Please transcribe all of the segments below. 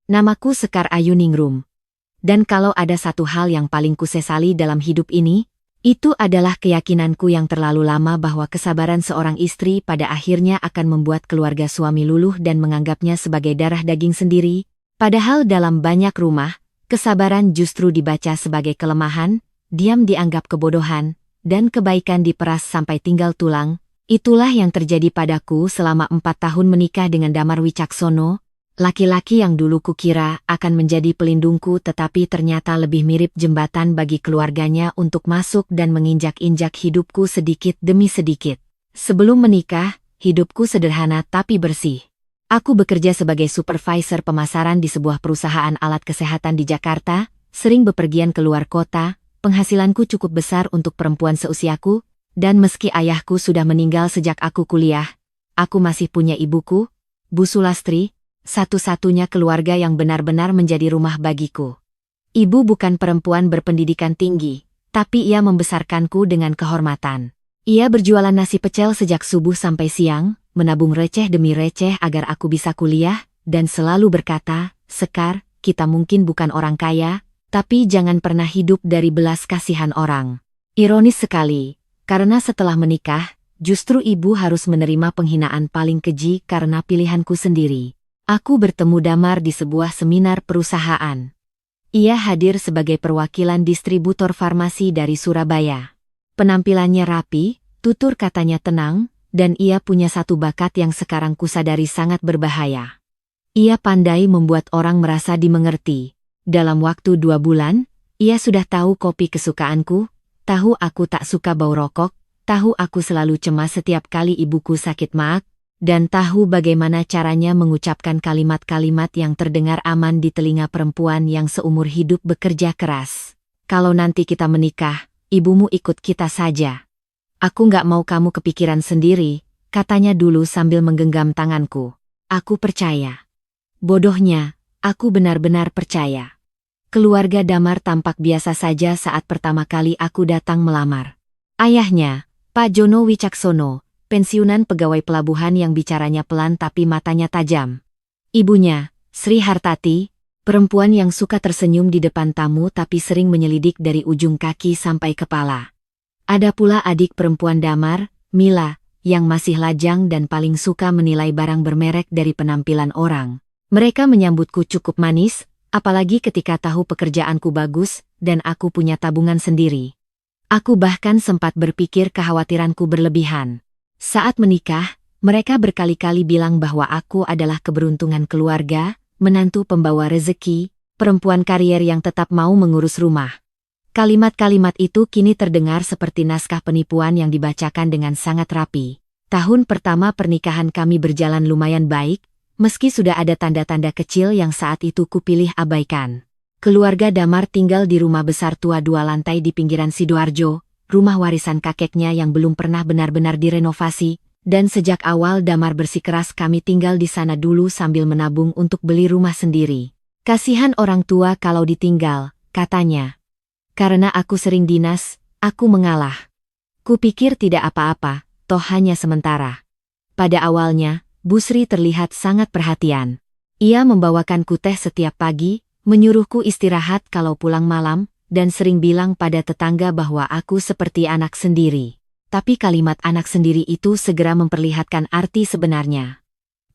Namaku Sekar Ayuningrum. Dan kalau ada satu hal yang paling kusesali dalam hidup ini, itu adalah keyakinanku yang terlalu lama bahwa kesabaran seorang istri pada akhirnya akan membuat keluarga suami luluh dan menganggapnya sebagai darah daging sendiri, padahal dalam banyak rumah, kesabaran justru dibaca sebagai kelemahan, diam dianggap kebodohan, dan kebaikan diperas sampai tinggal tulang. Itulah yang terjadi padaku selama 4 tahun menikah dengan Damar Wicaksono, laki-laki yang dulu kukira akan menjadi pelindungku tetapi ternyata lebih mirip jembatan bagi keluarganya untuk masuk dan menginjak-injak hidupku sedikit demi sedikit. Sebelum menikah, hidupku sederhana tapi bersih. Aku bekerja sebagai supervisor pemasaran di sebuah perusahaan alat kesehatan di Jakarta, sering bepergian keluar kota, penghasilanku cukup besar untuk perempuan seusiaku, dan meski ayahku sudah meninggal sejak aku kuliah, aku masih punya ibuku, Bu Sulastri, satu-satunya keluarga yang benar-benar menjadi rumah bagiku. Ibu bukan perempuan berpendidikan tinggi, tapi ia membesarkanku dengan kehormatan. Ia berjualan nasi pecel sejak subuh sampai siang, menabung receh demi receh agar aku bisa kuliah, dan selalu berkata, "Sekar, kita mungkin bukan orang kaya, tapi jangan pernah hidup dari belas kasihan orang." Ironis sekali, karena setelah menikah, justru ibu harus menerima penghinaan paling keji karena pilihanku sendiri. Aku bertemu Damar di sebuah seminar perusahaan. Ia hadir sebagai perwakilan distributor farmasi dari Surabaya. Penampilannya rapi, tutur katanya tenang, dan ia punya satu bakat yang sekarang kusadari sangat berbahaya. Ia pandai membuat orang merasa dimengerti. Dalam waktu 2 bulan, ia sudah tahu kopi kesukaanku, tahu aku tak suka bau rokok, tahu aku selalu cemas setiap kali ibuku sakit maag, dan tahu bagaimana caranya mengucapkan kalimat-kalimat yang terdengar aman di telinga perempuan yang seumur hidup bekerja keras. "Kalau nanti kita menikah, ibumu ikut kita saja. Aku nggak mau kamu kepikiran sendiri," katanya dulu sambil menggenggam tanganku. Aku percaya. Bodohnya, aku benar-benar percaya. Keluarga Damar tampak biasa saja saat pertama kali aku datang melamar. Ayahnya, Pak Jono Wicaksono, pensiunan pegawai pelabuhan yang bicaranya pelan tapi matanya tajam. Ibunya, Sri Hartati, perempuan yang suka tersenyum di depan tamu tapi sering menyelidik dari ujung kaki sampai kepala. Ada pula adik perempuan Damar, Mila, yang masih lajang dan paling suka menilai barang bermerek dari penampilan orang. Mereka menyambutku cukup manis, apalagi ketika tahu pekerjaanku bagus, dan aku punya tabungan sendiri. Aku bahkan sempat berpikir kekhawatiranku berlebihan. Saat menikah, mereka berkali-kali bilang bahwa aku adalah keberuntungan keluarga, menantu pembawa rezeki, perempuan karier yang tetap mau mengurus rumah. Kalimat-kalimat itu kini terdengar seperti naskah penipuan yang dibacakan dengan sangat rapi. Tahun pertama pernikahan kami berjalan lumayan baik, meski sudah ada tanda-tanda kecil yang saat itu kupilih abaikan. Keluarga Damar tinggal di rumah besar tua 2 lantai di pinggiran Sidoarjo, rumah warisan kakeknya yang belum pernah benar-benar direnovasi, dan sejak awal Damar bersikeras kami tinggal di sana dulu sambil menabung untuk beli rumah sendiri. "Kasihan orang tua kalau ditinggal," katanya. Karena aku sering dinas, aku mengalah. Kupikir tidak apa-apa, toh hanya sementara. Pada awalnya, Bu Sri terlihat sangat perhatian. Ia membawakanku teh setiap pagi, menyuruhku istirahat kalau pulang malam, dan sering bilang pada tetangga bahwa aku seperti anak sendiri. Tapi kalimat anak sendiri itu segera memperlihatkan arti sebenarnya.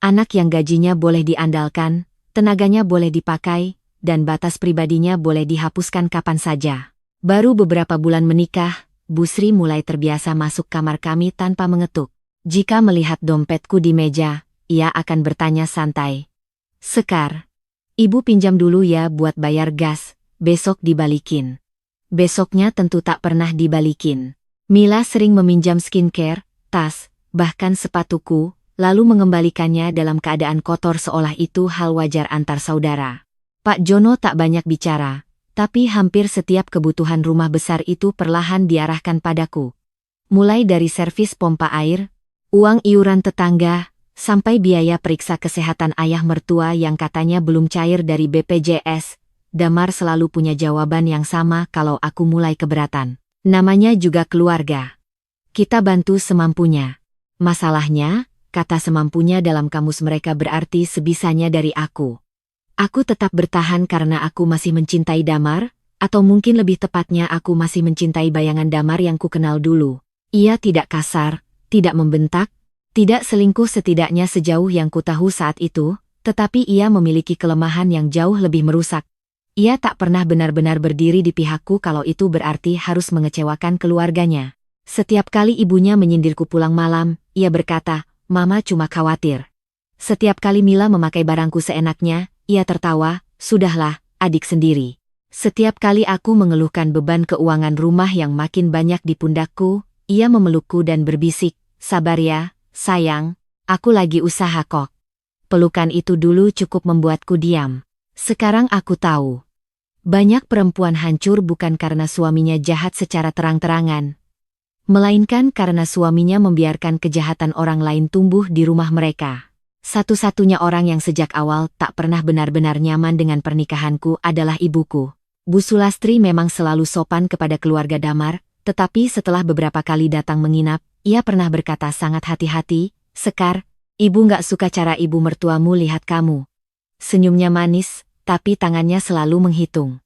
Anak yang gajinya boleh diandalkan, tenaganya boleh dipakai, dan batas pribadinya boleh dihapuskan kapan saja. Baru beberapa bulan menikah, Bu Sri mulai terbiasa masuk kamar kami tanpa mengetuk. Jika melihat dompetku di meja, ia akan bertanya santai, "Sekar, ibu pinjam dulu ya buat bayar gas, besok dibalikin." Besoknya tentu tak pernah dibalikin. Mila sering meminjam skincare, tas, bahkan sepatuku, lalu mengembalikannya dalam keadaan kotor seolah itu hal wajar antar saudara. Pak Jono tak banyak bicara, tapi hampir setiap kebutuhan rumah besar itu perlahan diarahkan padaku. Mulai dari servis pompa air, uang iuran tetangga, sampai biaya periksa kesehatan ayah mertua yang katanya belum cair dari BPJS, Damar selalu punya jawaban yang sama kalau aku mulai keberatan. Namanya juga keluarga. Kita bantu semampunya. Masalahnya, kata semampunya dalam kamus mereka berarti sebisanya dari aku. Aku tetap bertahan karena aku masih mencintai Damar, atau mungkin lebih tepatnya aku masih mencintai bayangan Damar yang kukenal dulu. Ia tidak kasar, tidak membentak, tidak selingkuh setidaknya sejauh yang kutahu saat itu, tetapi ia memiliki kelemahan yang jauh lebih merusak. Ia tak pernah benar-benar berdiri di pihakku kalau itu berarti harus mengecewakan keluarganya. Setiap kali ibunya menyindirku pulang malam, ia berkata, "Mama cuma khawatir." Setiap kali Mila memakai barangku seenaknya, ia tertawa, "Sudahlah, adik sendiri." Setiap kali aku mengeluhkan beban keuangan rumah yang makin banyak di pundakku, ia memelukku dan berbisik, "Sabar ya, sayang, aku lagi usaha kok." Pelukan itu dulu cukup membuatku diam. Sekarang aku tahu. Banyak perempuan hancur bukan karena suaminya jahat secara terang-terangan, melainkan karena suaminya membiarkan kejahatan orang lain tumbuh di rumah mereka. Satu-satunya orang yang sejak awal tak pernah benar-benar nyaman dengan pernikahanku adalah ibuku. Bu Sulastri memang selalu sopan kepada keluarga Damar, tetapi setelah beberapa kali datang menginap, ia pernah berkata sangat hati-hati, "Sekar, ibu nggak suka cara ibu mertuamu lihat kamu." Senyumnya manis, tapi tangannya selalu menghitung.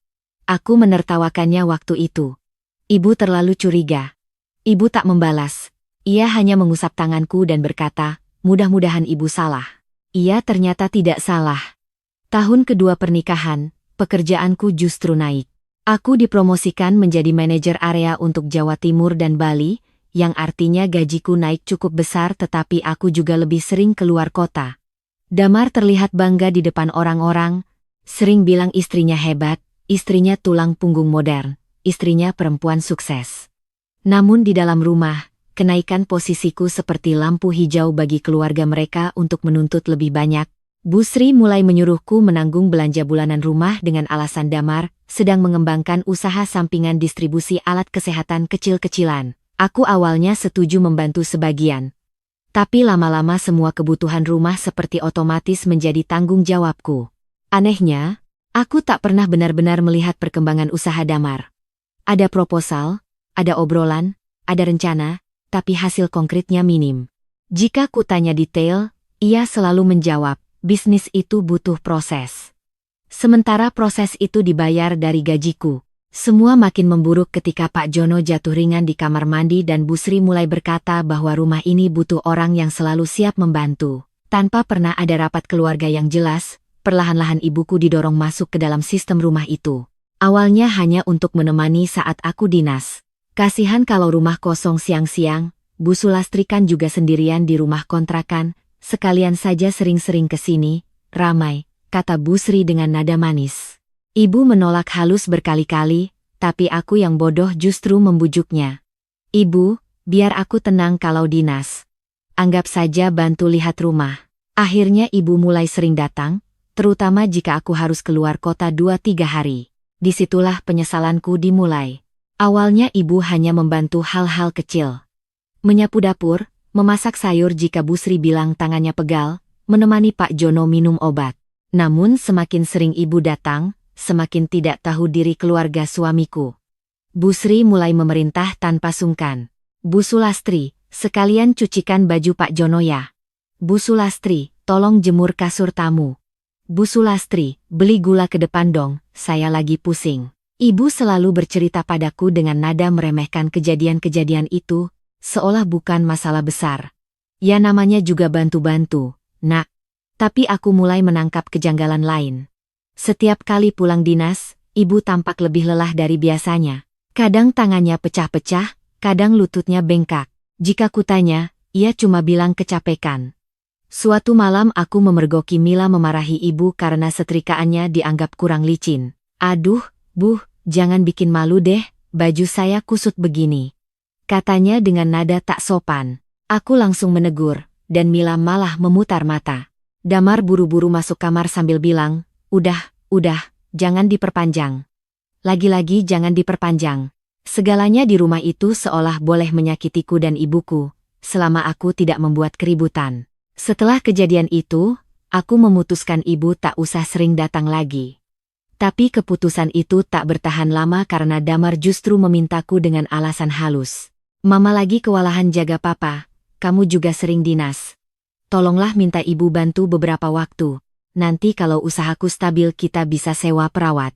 Aku menertawakannya waktu itu. Ibu terlalu curiga. Ibu tak membalas. Ia hanya mengusap tanganku dan berkata, "Mudah-mudahan ibu salah." Ia ternyata tidak salah. Tahun kedua pernikahan, pekerjaanku justru naik. Aku dipromosikan menjadi manajer area untuk Jawa Timur dan Bali, yang artinya gajiku naik cukup besar tetapi aku juga lebih sering keluar kota. Damar terlihat bangga di depan orang-orang, sering bilang istrinya hebat, istrinya tulang punggung modern, istrinya perempuan sukses. Namun di dalam rumah, kenaikan posisiku seperti lampu hijau bagi keluarga mereka untuk menuntut lebih banyak. Bu Sri mulai menyuruhku menanggung belanja bulanan rumah dengan alasan Damar sedang mengembangkan usaha sampingan distribusi alat kesehatan kecil-kecilan. Aku awalnya setuju membantu sebagian. Tapi lama-lama semua kebutuhan rumah seperti otomatis menjadi tanggung jawabku. Anehnya, aku tak pernah benar-benar melihat perkembangan usaha Damar. Ada proposal, ada obrolan, ada rencana, tapi hasil konkretnya minim. Jika kutanya detail, ia selalu menjawab, "Bisnis itu butuh proses." Sementara proses itu dibayar dari gajiku. Semua makin memburuk ketika Pak Jono jatuh ringan di kamar mandi dan Bu Sri mulai berkata bahwa rumah ini butuh orang yang selalu siap membantu. Tanpa pernah ada rapat keluarga yang jelas, perlahan-lahan ibuku didorong masuk ke dalam sistem rumah itu. Awalnya hanya untuk menemani saat aku dinas. Kasihan kalau rumah kosong siang-siang, Bu Sulastri kan juga sendirian di rumah kontrakan, sekalian saja sering-sering ke sini, ramai, kata Bu Sri dengan nada manis. Ibu menolak halus berkali-kali, tapi aku yang bodoh justru membujuknya. "Ibu, biar aku tenang kalau dinas. Anggap saja bantu lihat rumah." Akhirnya ibu mulai sering datang, terutama jika aku harus keluar kota 2-3 hari. Disitulah penyesalanku dimulai. Awalnya ibu hanya membantu hal-hal kecil. Menyapu dapur, memasak sayur jika Bu Sri bilang tangannya pegal, menemani Pak Jono minum obat. Namun semakin sering ibu datang, semakin tidak tahu diri keluarga suamiku. Bu Sri mulai memerintah tanpa sungkan. "Bu Sulastri, sekalian cucikan baju Pak Jono ya. Bu Sulastri, tolong jemur kasur tamu. Bu Sulastri, beli gula ke depan dong, saya lagi pusing." Ibu selalu bercerita padaku dengan nada meremehkan kejadian-kejadian itu, seolah bukan masalah besar. Ya namanya juga bantu-bantu, nak. Tapi aku mulai menangkap kejanggalan lain. Setiap kali pulang dinas, ibu tampak lebih lelah dari biasanya. Kadang tangannya pecah-pecah, kadang lututnya bengkak. Jika kutanya, ia cuma bilang kecapekan. Suatu malam aku memergoki Mila memarahi ibu karena setrikaannya dianggap kurang licin. "Aduh, Bu, jangan bikin malu deh, baju saya kusut begini," katanya dengan nada tak sopan. Aku langsung menegur, dan Mila malah memutar mata. Damar buru-buru masuk kamar sambil bilang, udah, jangan diperpanjang. Lagi-lagi jangan diperpanjang. Segalanya di rumah itu seolah boleh menyakitiku dan ibuku, selama aku tidak membuat keributan. Setelah kejadian itu, aku memutuskan ibu tak usah sering datang lagi. Tapi keputusan itu tak bertahan lama karena Damar justru memintaku dengan alasan halus. "Mama lagi kewalahan jaga papa, kamu juga sering dinas. Tolonglah minta ibu bantu beberapa waktu. nanti kalau usahaku stabil kita bisa sewa perawat.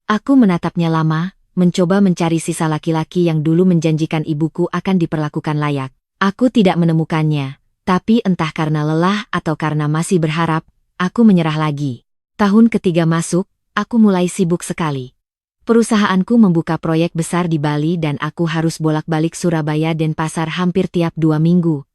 Aku menatapnya lama, mencoba mencari sisa laki-laki yang dulu menjanjikan ibuku akan diperlakukan layak. Aku tidak menemukannya, tapi entah karena lelah atau karena masih berharap, aku menyerah lagi. Tahun ketiga masuk, aku mulai sibuk sekali. Perusahaanku membuka proyek besar di Bali dan aku harus bolak-balik Surabaya dan Pasar hampir tiap 2 minggu.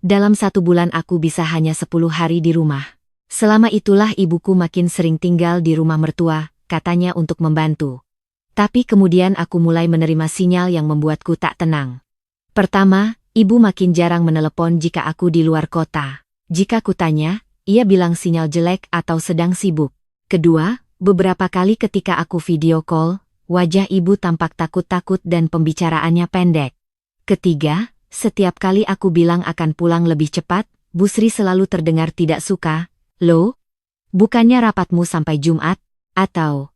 Dalam 1 bulan aku bisa hanya 10 hari di rumah. Selama itulah ibuku makin sering tinggal di rumah mertua, katanya untuk membantu. Tapi kemudian aku mulai menerima sinyal yang membuatku tak tenang. Pertama, ibu makin jarang menelepon jika aku di luar kota. Jika kutanya, ia bilang sinyal jelek atau sedang sibuk. Kedua, beberapa kali ketika aku video call, wajah ibu tampak takut-takut dan pembicaraannya pendek. Ketiga, setiap kali aku bilang akan pulang lebih cepat, Bu Sri selalu terdengar tidak suka. Loh? Bukannya rapatmu sampai Jumat? Atau,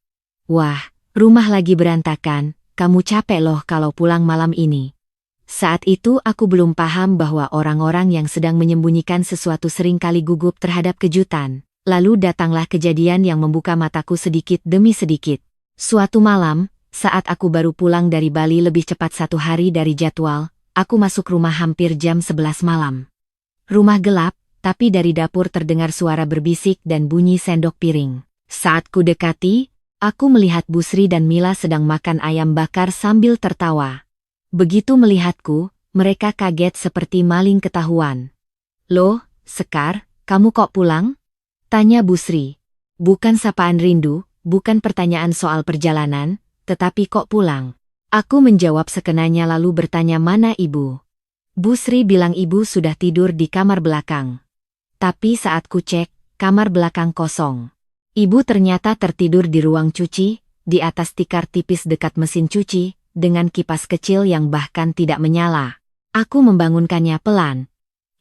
wah, rumah lagi berantakan, kamu capek loh kalau pulang malam ini. Saat itu aku belum paham bahwa orang-orang yang sedang menyembunyikan sesuatu seringkali gugup terhadap kejutan. Lalu datanglah kejadian yang membuka mataku sedikit demi sedikit. Suatu malam, saat aku baru pulang dari Bali lebih cepat 1 hari dari jadwal, aku masuk rumah hampir jam 11 malam. Rumah gelap, tapi dari dapur terdengar suara berbisik dan bunyi sendok piring. Saat ku dekati, aku melihat Bu Sri dan Mila sedang makan ayam bakar sambil tertawa. Begitu melihatku, mereka kaget seperti maling ketahuan. Loh, Sekar, kamu kok pulang? Tanya Bu Sri. Bukan sapaan rindu, bukan pertanyaan soal perjalanan, tetapi kok pulang? Aku menjawab sekenanya lalu bertanya mana ibu. Bu Sri bilang ibu sudah tidur di kamar belakang. Tapi saat ku cek, kamar belakang kosong. Ibu ternyata tertidur di ruang cuci, di atas tikar tipis dekat mesin cuci, dengan kipas kecil yang bahkan tidak menyala. Aku membangunkannya pelan.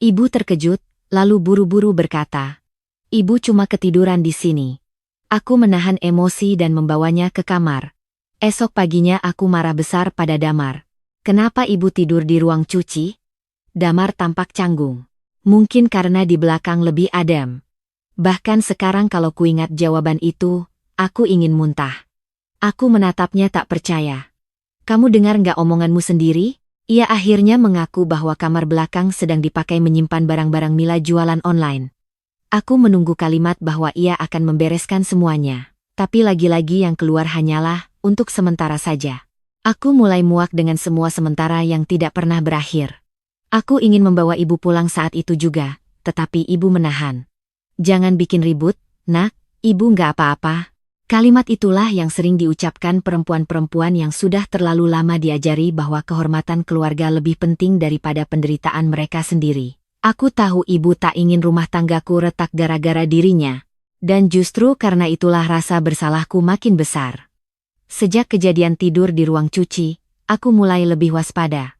Ibu terkejut, lalu buru-buru berkata, Ibu cuma ketiduran di sini. Aku menahan emosi dan membawanya ke kamar. Esok paginya aku marah besar pada Damar. Kenapa ibu tidur di ruang cuci? Damar tampak canggung. Mungkin karena di belakang lebih adem. Bahkan sekarang kalau kuingat jawaban itu, aku ingin muntah. Aku menatapnya tak percaya. Kamu dengar nggak omonganmu sendiri? Ia akhirnya mengaku bahwa kamar belakang sedang dipakai menyimpan barang-barang Mila jualan online. Aku menunggu kalimat bahwa ia akan membereskan semuanya. Tapi lagi-lagi yang keluar hanyalah, untuk sementara saja. Aku mulai muak dengan semua sementara yang tidak pernah berakhir. Aku ingin membawa ibu pulang saat itu juga, tetapi ibu menahan. Jangan bikin ribut, nak, ibu nggak apa-apa. Kalimat itulah yang sering diucapkan perempuan-perempuan yang sudah terlalu lama diajari bahwa kehormatan keluarga lebih penting daripada penderitaan mereka sendiri. Aku tahu ibu tak ingin rumah tanggaku retak gara-gara dirinya. Dan justru karena itulah rasa bersalahku makin besar. Sejak kejadian tidur di ruang cuci, aku mulai lebih waspada.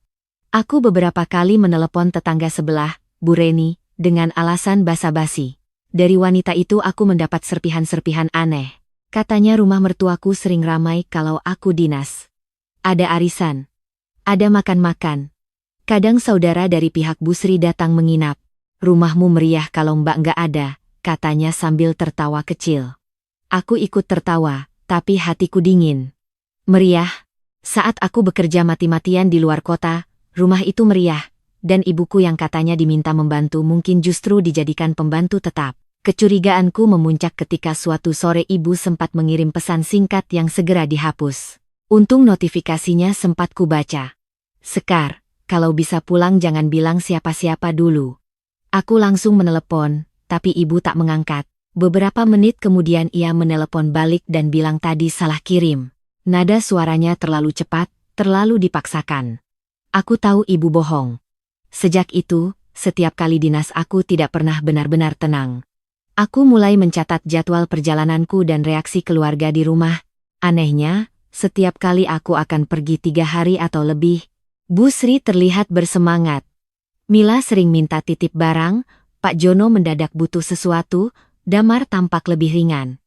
Aku beberapa kali menelepon tetangga sebelah, Bu Reni, dengan alasan basa-basi. Dari wanita itu aku mendapat serpihan-serpihan aneh. Katanya rumah mertuaku sering ramai kalau aku dinas. Ada arisan. Ada makan-makan. Kadang saudara dari pihak Bu Sri datang menginap. Rumahmu meriah kalau mbak nggak ada, katanya sambil tertawa kecil. Aku ikut tertawa, tapi hatiku dingin. Meriah? Saat aku bekerja mati-matian di luar kota, rumah itu meriah, dan ibuku yang katanya diminta membantu mungkin justru dijadikan pembantu tetap. Kecurigaanku memuncak ketika suatu sore ibu sempat mengirim pesan singkat yang segera dihapus. Untung notifikasinya sempat kubaca. Sekar, kalau bisa pulang jangan bilang siapa-siapa dulu. Aku langsung menelepon, tapi ibu tak mengangkat. Beberapa menit kemudian ia menelepon balik dan bilang tadi salah kirim. Nada suaranya terlalu cepat, terlalu dipaksakan. Aku tahu ibu bohong. Sejak itu, setiap kali dinas aku tidak pernah benar-benar tenang. Aku mulai mencatat jadwal perjalananku dan reaksi keluarga di rumah. Anehnya, setiap kali aku akan pergi 3 hari atau lebih, Bu Sri terlihat bersemangat. Mila sering minta titip barang, Pak Jono mendadak butuh sesuatu, Damar tampak lebih ringan.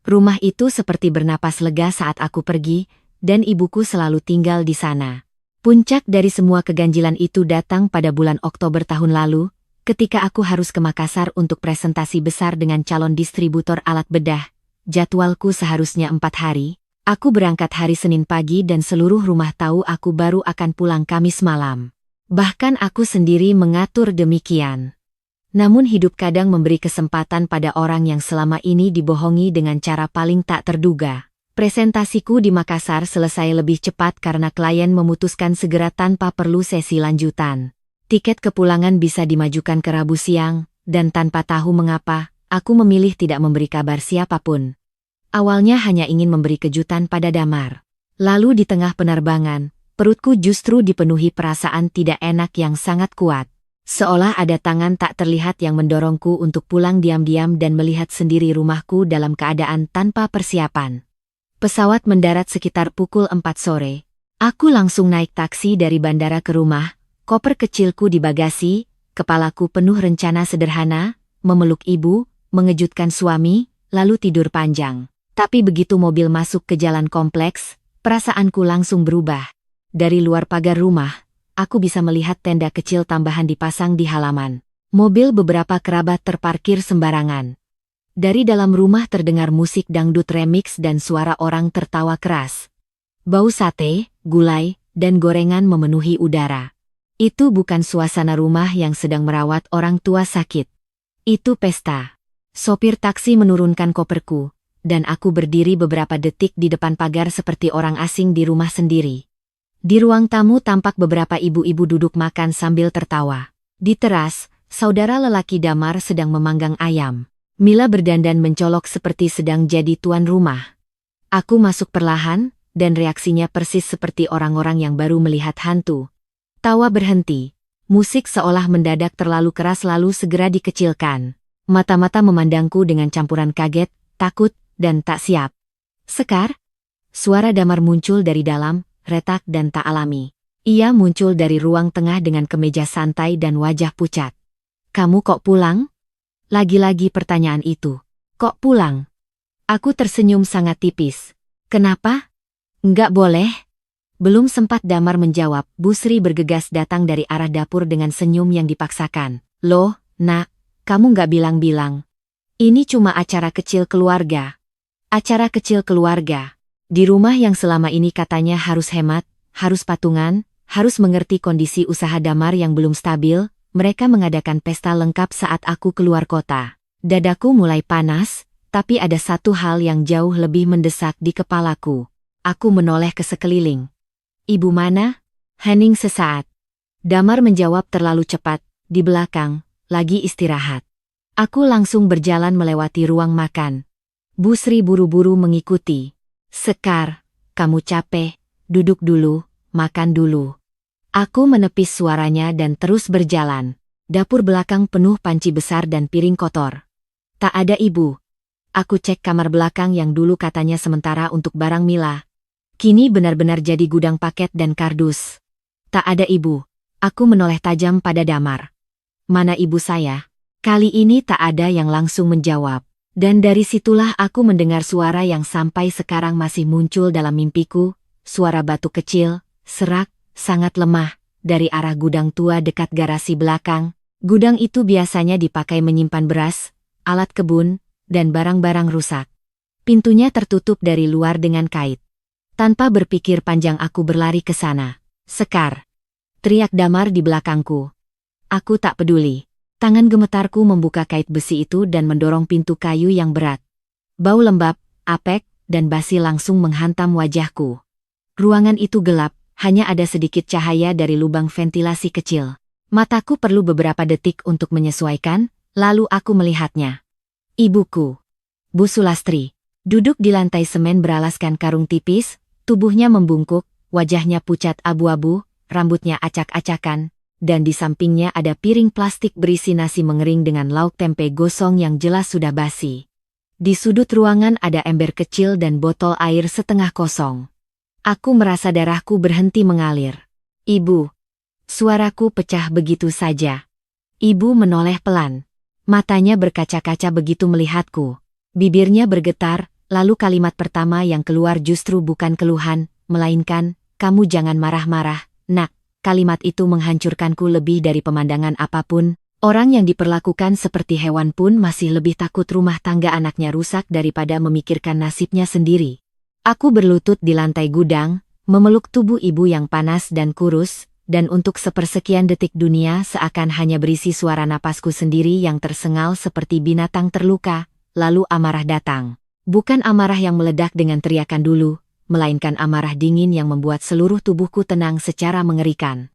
Rumah itu seperti bernapas lega saat aku pergi, dan ibuku selalu tinggal di sana. Puncak dari semua keganjilan itu datang pada bulan Oktober tahun lalu, Ketika aku harus ke Makassar untuk presentasi besar dengan calon distributor alat bedah, jadwalku seharusnya 4 hari. Aku berangkat hari Senin pagi dan seluruh rumah tahu aku baru akan pulang Kamis malam. Bahkan aku sendiri mengatur demikian. Namun hidup kadang memberi kesempatan pada orang yang selama ini dibohongi dengan cara paling tak terduga. Presentasiku di Makassar selesai lebih cepat karena klien memutuskan segera tanpa perlu sesi lanjutan. Tiket kepulangan bisa dimajukan ke Rabu siang, dan tanpa tahu mengapa, aku memilih tidak memberi kabar siapapun. Awalnya hanya ingin memberi kejutan pada Damar. Lalu di tengah penerbangan, perutku justru dipenuhi perasaan tidak enak yang sangat kuat. Seolah ada tangan tak terlihat yang mendorongku untuk pulang diam-diam dan melihat sendiri rumahku dalam keadaan tanpa persiapan. Pesawat mendarat sekitar pukul 4 sore. Aku langsung naik taksi dari bandara ke rumah, koper kecilku di bagasi, kepalaku penuh rencana sederhana, memeluk ibu, mengejutkan suami, lalu tidur panjang. Tapi begitu mobil masuk ke jalan kompleks, perasaanku langsung berubah. Dari luar pagar rumah, aku bisa melihat tenda kecil tambahan dipasang di halaman. Mobil beberapa kerabat terparkir sembarangan. Dari dalam rumah terdengar musik dangdut remix dan suara orang tertawa keras. Bau sate, gulai, dan gorengan memenuhi udara. Itu bukan suasana rumah yang sedang merawat orang tua sakit. Itu pesta. Sopir taksi menurunkan koperku, dan aku berdiri beberapa detik di depan pagar seperti orang asing di rumah sendiri. Di ruang tamu tampak beberapa ibu-ibu duduk makan sambil tertawa. Di teras, saudara lelaki Damar sedang memanggang ayam. Mila berdandan mencolok seperti sedang jadi tuan rumah. Aku masuk perlahan, dan reaksinya persis seperti orang-orang yang baru melihat hantu. Tawa berhenti. Musik seolah mendadak terlalu keras lalu segera dikecilkan. Mata-mata memandangku dengan campuran kaget, takut, dan tak siap. Sekar? Suara Damar muncul dari dalam, retak dan tak alami. Ia muncul dari ruang tengah dengan kemeja santai dan wajah pucat. Kamu kok pulang? Lagi-lagi pertanyaan itu. Kok pulang? Aku tersenyum sangat tipis. Kenapa? Enggak boleh. Belum sempat Damar menjawab, Bu Sri bergegas datang dari arah dapur dengan senyum yang dipaksakan. Loh, nak, kamu nggak bilang-bilang. Ini cuma acara kecil keluarga. Acara kecil keluarga. Di rumah yang selama ini katanya harus hemat, harus patungan, harus mengerti kondisi usaha Damar yang belum stabil, mereka mengadakan pesta lengkap saat aku keluar kota. Dadaku mulai panas, tapi ada satu hal yang jauh lebih mendesak di kepalaku. Aku menoleh ke sekeliling. Ibu mana? Hening sesaat. Damar menjawab terlalu cepat, di belakang, lagi istirahat. Aku langsung berjalan melewati ruang makan. Bu Sri buru-buru mengikuti. Sekar, kamu capek, duduk dulu, makan dulu. Aku menepis suaranya dan terus berjalan. Dapur belakang penuh panci besar dan piring kotor. Tak ada ibu. Aku cek kamar belakang yang dulu katanya sementara untuk barang Mila. Kini benar-benar jadi gudang paket dan kardus. Tak ada ibu. Aku menoleh tajam pada Damar. Mana ibu saya? Kali ini tak ada yang langsung menjawab. Dan dari situlah aku mendengar suara yang sampai sekarang masih muncul dalam mimpiku, suara batu kecil, serak, sangat lemah, dari arah gudang tua dekat garasi belakang. Gudang itu biasanya dipakai menyimpan beras, alat kebun, dan barang-barang rusak. Pintunya tertutup dari luar dengan kait. Tanpa berpikir panjang aku berlari ke sana. Sekar! Teriak Damar di belakangku. Aku tak peduli. Tangan gemetarku membuka kait besi itu dan mendorong pintu kayu yang berat. Bau lembab, apek, dan basi langsung menghantam wajahku. Ruangan itu gelap, hanya ada sedikit cahaya dari lubang ventilasi kecil. Mataku perlu beberapa detik untuk menyesuaikan, lalu aku melihatnya. Ibuku. Bu Sulastri. Duduk di lantai semen beralaskan karung tipis, tubuhnya membungkuk, wajahnya pucat abu-abu, rambutnya acak-acakan, dan di sampingnya ada piring plastik berisi nasi mengering dengan lauk tempe gosong yang jelas sudah basi. Di sudut ruangan ada ember kecil dan botol air setengah kosong. Aku merasa darahku berhenti mengalir. Ibu. Suaraku pecah begitu saja. Ibu menoleh pelan. Matanya berkaca-kaca begitu melihatku. Bibirnya bergetar, lalu kalimat pertama yang keluar justru bukan keluhan, melainkan, kamu jangan marah-marah, nak. Kalimat itu menghancurkanku lebih dari pemandangan apapun. Orang yang diperlakukan seperti hewan pun masih lebih takut rumah tangga anaknya rusak daripada memikirkan nasibnya sendiri. Aku berlutut di lantai gudang, memeluk tubuh ibu yang panas dan kurus, dan untuk sepersekian detik dunia seakan hanya berisi suara napasku sendiri yang tersengal seperti binatang terluka, lalu amarah datang. Bukan amarah yang meledak dengan teriakan dulu, melainkan amarah dingin yang membuat seluruh tubuhku tenang secara mengerikan.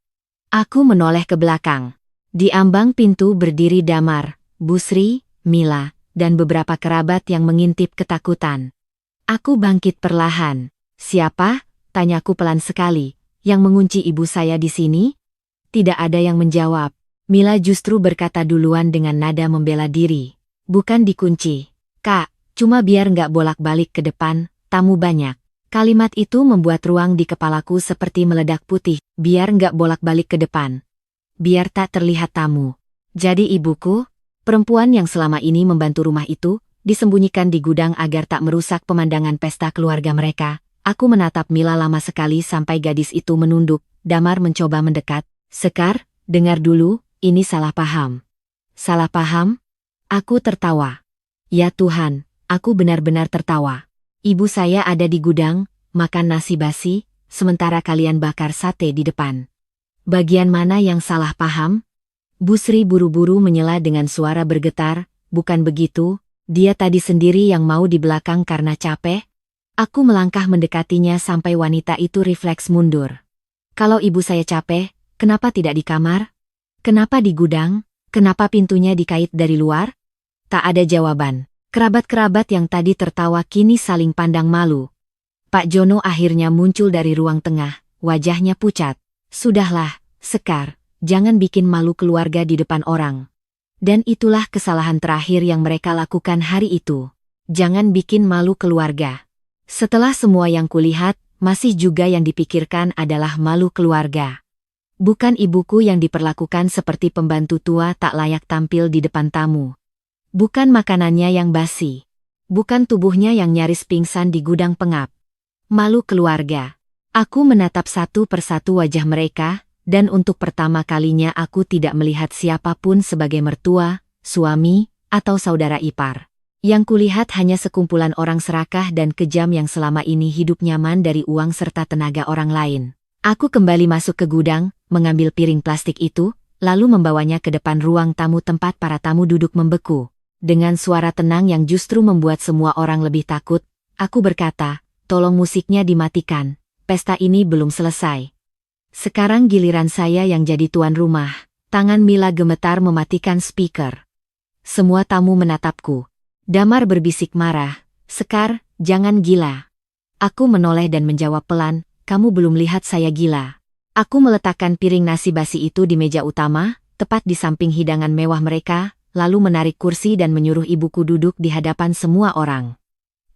Aku menoleh ke belakang. Di ambang pintu berdiri Damar, Busri, Mila, dan beberapa kerabat yang mengintip ketakutan. Aku bangkit perlahan. "Siapa?" tanyaku pelan sekali. "Yang mengunci ibu saya di sini?" Tidak ada yang menjawab. Mila justru berkata duluan dengan nada membela diri. "Bukan dikunci, Kak, cuma biar nggak bolak-balik ke depan, tamu banyak." Kalimat itu membuat ruang di kepalaku seperti meledak putih. Biar nggak bolak-balik ke depan. Biar tak terlihat tamu. Jadi ibuku, perempuan yang selama ini membantu rumah itu, disembunyikan di gudang agar tak merusak pemandangan pesta keluarga mereka. Aku menatap Mila lama sekali sampai gadis itu menunduk. Damar mencoba mendekat. "Sekar, dengar dulu, ini salah paham." "Salah paham?" Aku tertawa. Ya Tuhan, aku benar-benar tertawa. Ibu saya ada di gudang, makan nasi basi, sementara kalian bakar sate di depan. Bagian mana yang salah paham? Busri buru-buru menyela dengan suara bergetar. "Bukan begitu, dia tadi sendiri yang mau di belakang karena capek." Aku melangkah mendekatinya sampai wanita itu refleks mundur. "Kalau ibu saya capek, kenapa tidak di kamar? Kenapa di gudang? Kenapa pintunya dikait dari luar?" Tak ada jawaban. Kerabat-kerabat yang tadi tertawa kini saling pandang malu. Pak Jono akhirnya muncul dari ruang tengah, wajahnya pucat. "Sudahlah, Sekar, jangan bikin malu keluarga di depan orang." Dan itulah kesalahan terakhir yang mereka lakukan hari itu. Jangan bikin malu keluarga. Setelah semua yang kulihat, masih juga yang dipikirkan adalah malu keluarga. Bukan ibuku yang diperlakukan seperti pembantu tua tak layak tampil di depan tamu. Bukan makanannya yang basi. Bukan tubuhnya yang nyaris pingsan di gudang pengap. Malu keluarga. Aku menatap satu persatu wajah mereka, dan untuk pertama kalinya aku tidak melihat siapapun sebagai mertua, suami, atau saudara ipar. Yang kulihat hanya sekumpulan orang serakah dan kejam yang selama ini hidup nyaman dari uang serta tenaga orang lain. Aku kembali masuk ke gudang, mengambil piring plastik itu, lalu membawanya ke depan ruang tamu tempat para tamu duduk membeku. Dengan suara tenang yang justru membuat semua orang lebih takut, aku berkata, "Tolong musiknya dimatikan, pesta ini belum selesai." Sekarang giliran saya yang jadi tuan rumah. Tangan Mila gemetar mematikan speaker. Semua tamu menatapku. Damar berbisik marah, "Sekar, jangan gila." Aku menoleh dan menjawab pelan, "Kamu belum lihat saya gila." Aku meletakkan piring nasi basi itu di meja utama, tepat di samping hidangan mewah mereka, lalu menarik kursi dan menyuruh ibuku duduk di hadapan semua orang.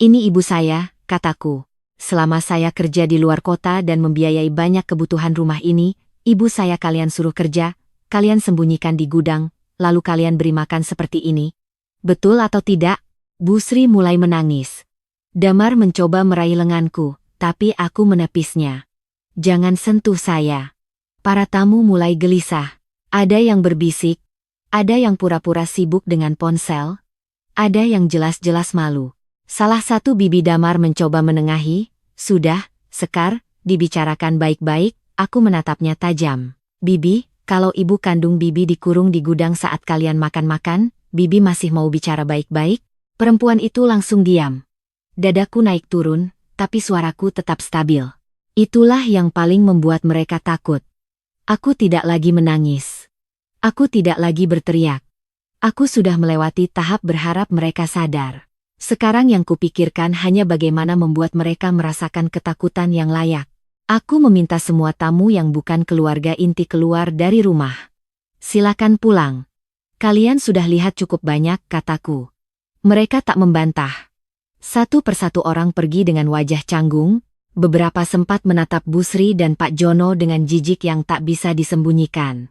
"Ini ibu saya," kataku. "Selama saya kerja di luar kota dan membiayai banyak kebutuhan rumah ini, ibu saya kalian suruh kerja, kalian sembunyikan di gudang, lalu kalian beri makan seperti ini. Betul atau tidak?" Busri mulai menangis. Damar mencoba meraih lenganku, tapi aku menepisnya. "Jangan sentuh saya." Para tamu mulai gelisah. Ada yang berbisik, ada yang pura-pura sibuk dengan ponsel, ada yang jelas-jelas malu. Salah satu bibi Damar mencoba menengahi, "Sudah, Sekar, dibicarakan baik-baik." Aku menatapnya tajam. "Bibi, kalau ibu kandung bibi dikurung di gudang saat kalian makan-makan, bibi masih mau bicara baik-baik?" Perempuan itu langsung diam. Dadaku naik turun, tapi suaraku tetap stabil. Itulah yang paling membuat mereka takut. Aku tidak lagi menangis. Aku tidak lagi berteriak. Aku sudah melewati tahap berharap mereka sadar. Sekarang yang kupikirkan hanya bagaimana membuat mereka merasakan ketakutan yang layak. Aku meminta semua tamu yang bukan keluarga inti keluar dari rumah. "Silakan pulang. Kalian sudah lihat cukup banyak," kataku. Mereka tak membantah. Satu persatu orang pergi dengan wajah canggung, beberapa sempat menatap Busri dan Pak Jono dengan jijik yang tak bisa disembunyikan.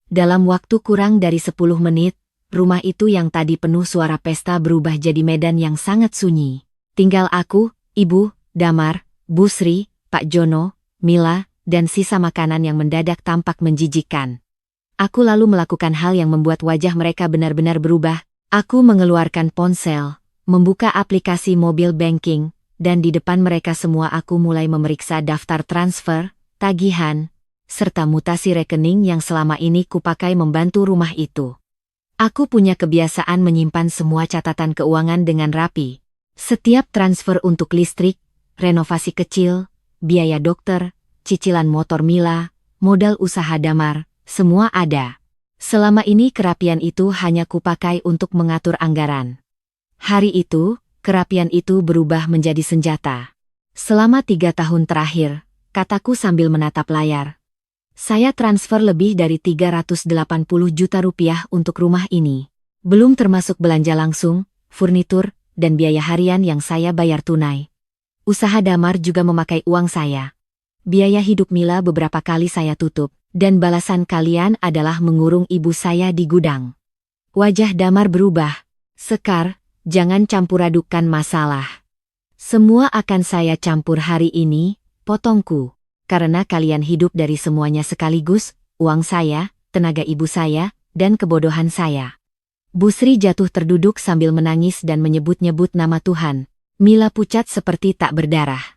Dalam waktu kurang dari 10 menit, rumah itu yang tadi penuh suara pesta berubah jadi medan yang sangat sunyi. Tinggal aku, Ibu, Damar, Busri, Pak Jono, Mila, dan sisa makanan yang mendadak tampak menjijikkan. Aku lalu melakukan hal yang membuat wajah mereka benar-benar berubah. Aku mengeluarkan ponsel, membuka aplikasi mobil banking, dan di depan mereka semua aku mulai memeriksa daftar transfer, tagihan, serta mutasi rekening yang selama ini kupakai membantu rumah itu. Aku punya kebiasaan menyimpan semua catatan keuangan dengan rapi. Setiap transfer untuk listrik, renovasi kecil, biaya dokter, cicilan motor Mila, modal usaha Damar, semua ada. Selama ini kerapian itu hanya kupakai untuk mengatur anggaran. Hari itu, kerapian itu berubah menjadi senjata. Selama 3 tahun terakhir, kataku sambil menatap layar, saya transfer lebih dari 380 juta rupiah untuk rumah ini. Belum termasuk belanja langsung, furnitur, dan biaya harian yang saya bayar tunai. Usaha Damar juga memakai uang saya. Biaya hidup Mila beberapa kali saya tutup. Dan balasan kalian adalah mengurung ibu saya di gudang. Wajah Damar berubah. Sekar, jangan campur adukan masalah. Semua akan saya campur hari ini, potongku. Karena kalian hidup dari semuanya sekaligus, uang saya, tenaga ibu saya, dan kebodohan saya. Busri jatuh terduduk sambil menangis dan menyebut-nyebut nama Tuhan. Mila pucat seperti tak berdarah.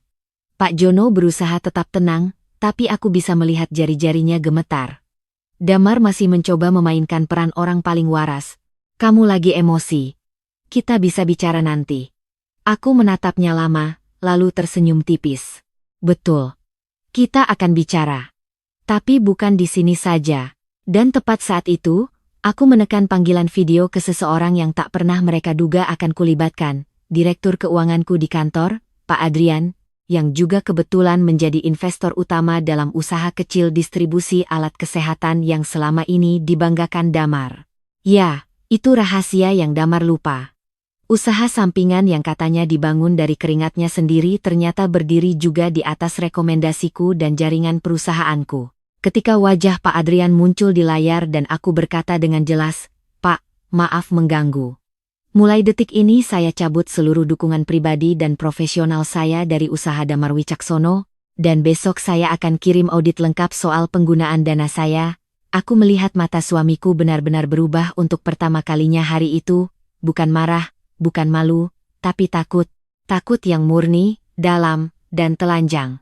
Pak Jono berusaha tetap tenang, tapi aku bisa melihat jari-jarinya gemetar. Damar masih mencoba memainkan peran orang paling waras. Kamu lagi emosi. Kita bisa bicara nanti. Aku menatapnya lama, lalu tersenyum tipis. Betul. Kita akan bicara. Tapi bukan di sini saja. Dan tepat saat itu, aku menekan panggilan video ke seseorang yang tak pernah mereka duga akan kulibatkan. Direktur keuanganku di kantor, Pak Adrian, yang juga kebetulan menjadi investor utama dalam usaha kecil distribusi alat kesehatan yang selama ini dibanggakan Damar. Ya, itu rahasia yang Damar lupa. Usaha sampingan yang katanya dibangun dari keringatnya sendiri ternyata berdiri juga di atas rekomendasiku dan jaringan perusahaanku. Ketika wajah Pak Adrian muncul di layar dan aku berkata dengan jelas, "Pak, maaf mengganggu. Mulai detik ini saya cabut seluruh dukungan pribadi dan profesional saya dari usaha Damar Wicaksono, dan besok saya akan kirim audit lengkap soal penggunaan dana saya." Aku melihat mata suamiku benar-benar berubah untuk pertama kalinya hari itu, bukan marah, bukan malu, tapi takut. Takut yang murni, dalam, dan telanjang.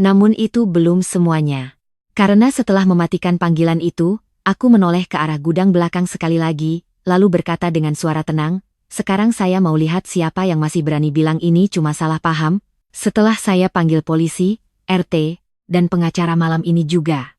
Namun itu belum semuanya. Karena setelah mematikan panggilan itu, aku menoleh ke arah gudang belakang sekali lagi, lalu berkata dengan suara tenang, "Sekarang saya mau lihat siapa yang masih berani bilang ini cuma salah paham." Setelah saya panggil polisi, RT, dan pengacara malam ini juga.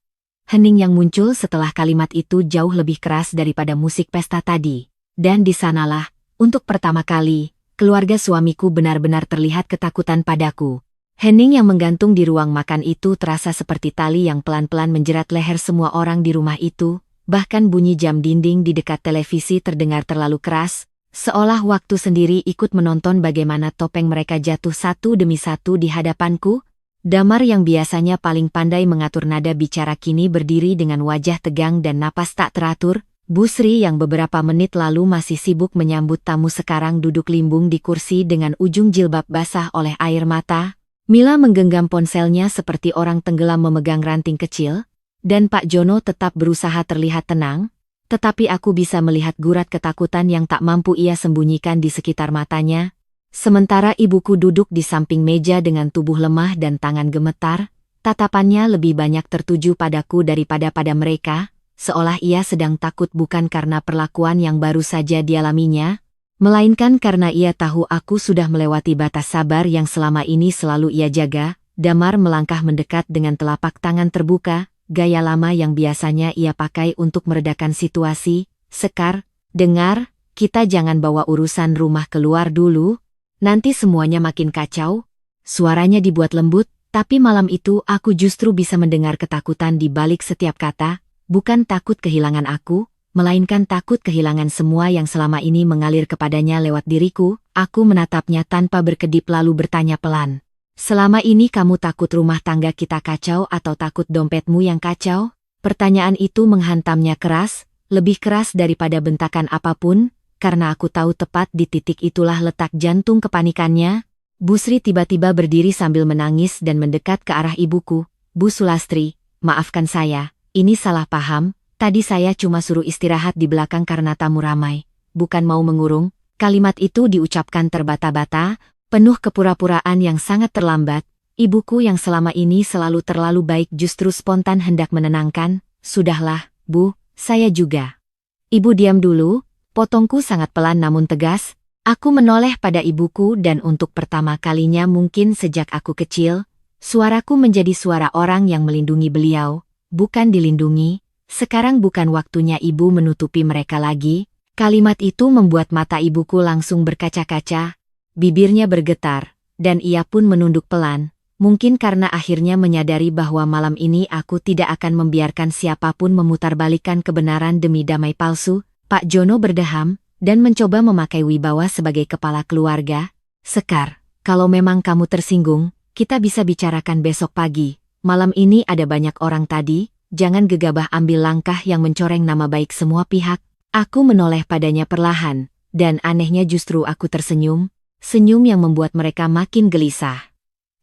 Hening yang muncul setelah kalimat itu jauh lebih keras daripada musik pesta tadi. Dan di sanalah, untuk pertama kali, keluarga suamiku benar-benar terlihat ketakutan padaku. Hening yang menggantung di ruang makan itu terasa seperti tali yang pelan-pelan menjerat leher semua orang di rumah itu. Bahkan bunyi jam dinding di dekat televisi terdengar terlalu keras, seolah waktu sendiri ikut menonton bagaimana topeng mereka jatuh satu demi satu di hadapanku. Damar yang biasanya paling pandai mengatur nada bicara kini berdiri dengan wajah tegang dan napas tak teratur. Busri yang beberapa menit lalu masih sibuk menyambut tamu sekarang duduk limbung di kursi dengan ujung jilbab basah oleh air mata. Mila menggenggam ponselnya seperti orang tenggelam memegang ranting kecil. Dan Pak Jono tetap berusaha terlihat tenang, tetapi aku bisa melihat gurat ketakutan yang tak mampu ia sembunyikan di sekitar matanya. Sementara ibuku duduk di samping meja dengan tubuh lemah dan tangan gemetar, tatapannya lebih banyak tertuju padaku daripada pada mereka, seolah ia sedang takut bukan karena perlakuan yang baru saja dialaminya, melainkan karena ia tahu aku sudah melewati batas sabar yang selama ini selalu ia jaga. Damar melangkah mendekat dengan telapak tangan terbuka, gaya lama yang biasanya ia pakai untuk meredakan situasi. "Sekar, dengar, kita jangan bawa urusan rumah keluar dulu, nanti semuanya makin kacau." Suaranya dibuat lembut, tapi malam itu aku justru bisa mendengar ketakutan di balik setiap kata, bukan takut kehilangan aku, melainkan takut kehilangan semua yang selama ini mengalir kepadanya lewat diriku. Aku menatapnya tanpa berkedip lalu bertanya pelan, "Selama ini kamu takut rumah tangga kita kacau atau takut dompetmu yang kacau?" Pertanyaan itu menghantamnya keras, lebih keras daripada bentakan apapun, karena aku tahu tepat di titik itulah letak jantung kepanikannya. Busri tiba-tiba berdiri sambil menangis dan mendekat ke arah ibuku. "Bu Sulastri, maafkan saya, ini salah paham, tadi saya cuma suruh istirahat di belakang karena tamu ramai, bukan mau mengurung. Kalimat itu diucapkan terbata-bata, penuh kepura-puraan yang sangat terlambat. Ibuku yang selama ini selalu terlalu baik justru spontan hendak menenangkan. Sudahlah, Bu, saya juga. Ibu diam dulu, potongku sangat pelan namun tegas. Aku menoleh pada ibuku dan untuk pertama kalinya mungkin sejak aku kecil, suaraku menjadi suara orang yang melindungi beliau, bukan dilindungi. Sekarang bukan waktunya ibu menutupi mereka lagi. Kalimat itu membuat mata ibuku langsung berkaca-kaca, bibirnya bergetar, dan ia pun menunduk pelan. Mungkin karena akhirnya menyadari bahwa malam ini aku tidak akan membiarkan siapapun memutarbalikkan kebenaran demi damai palsu. Pak Jono berdeham dan mencoba memakai wibawa sebagai kepala keluarga. Sekar, kalau memang kamu tersinggung, kita bisa bicarakan besok pagi. Malam ini ada banyak orang tadi, jangan gegabah ambil langkah yang mencoreng nama baik semua pihak. Aku menoleh padanya perlahan, dan anehnya justru aku tersenyum, senyum yang membuat mereka makin gelisah.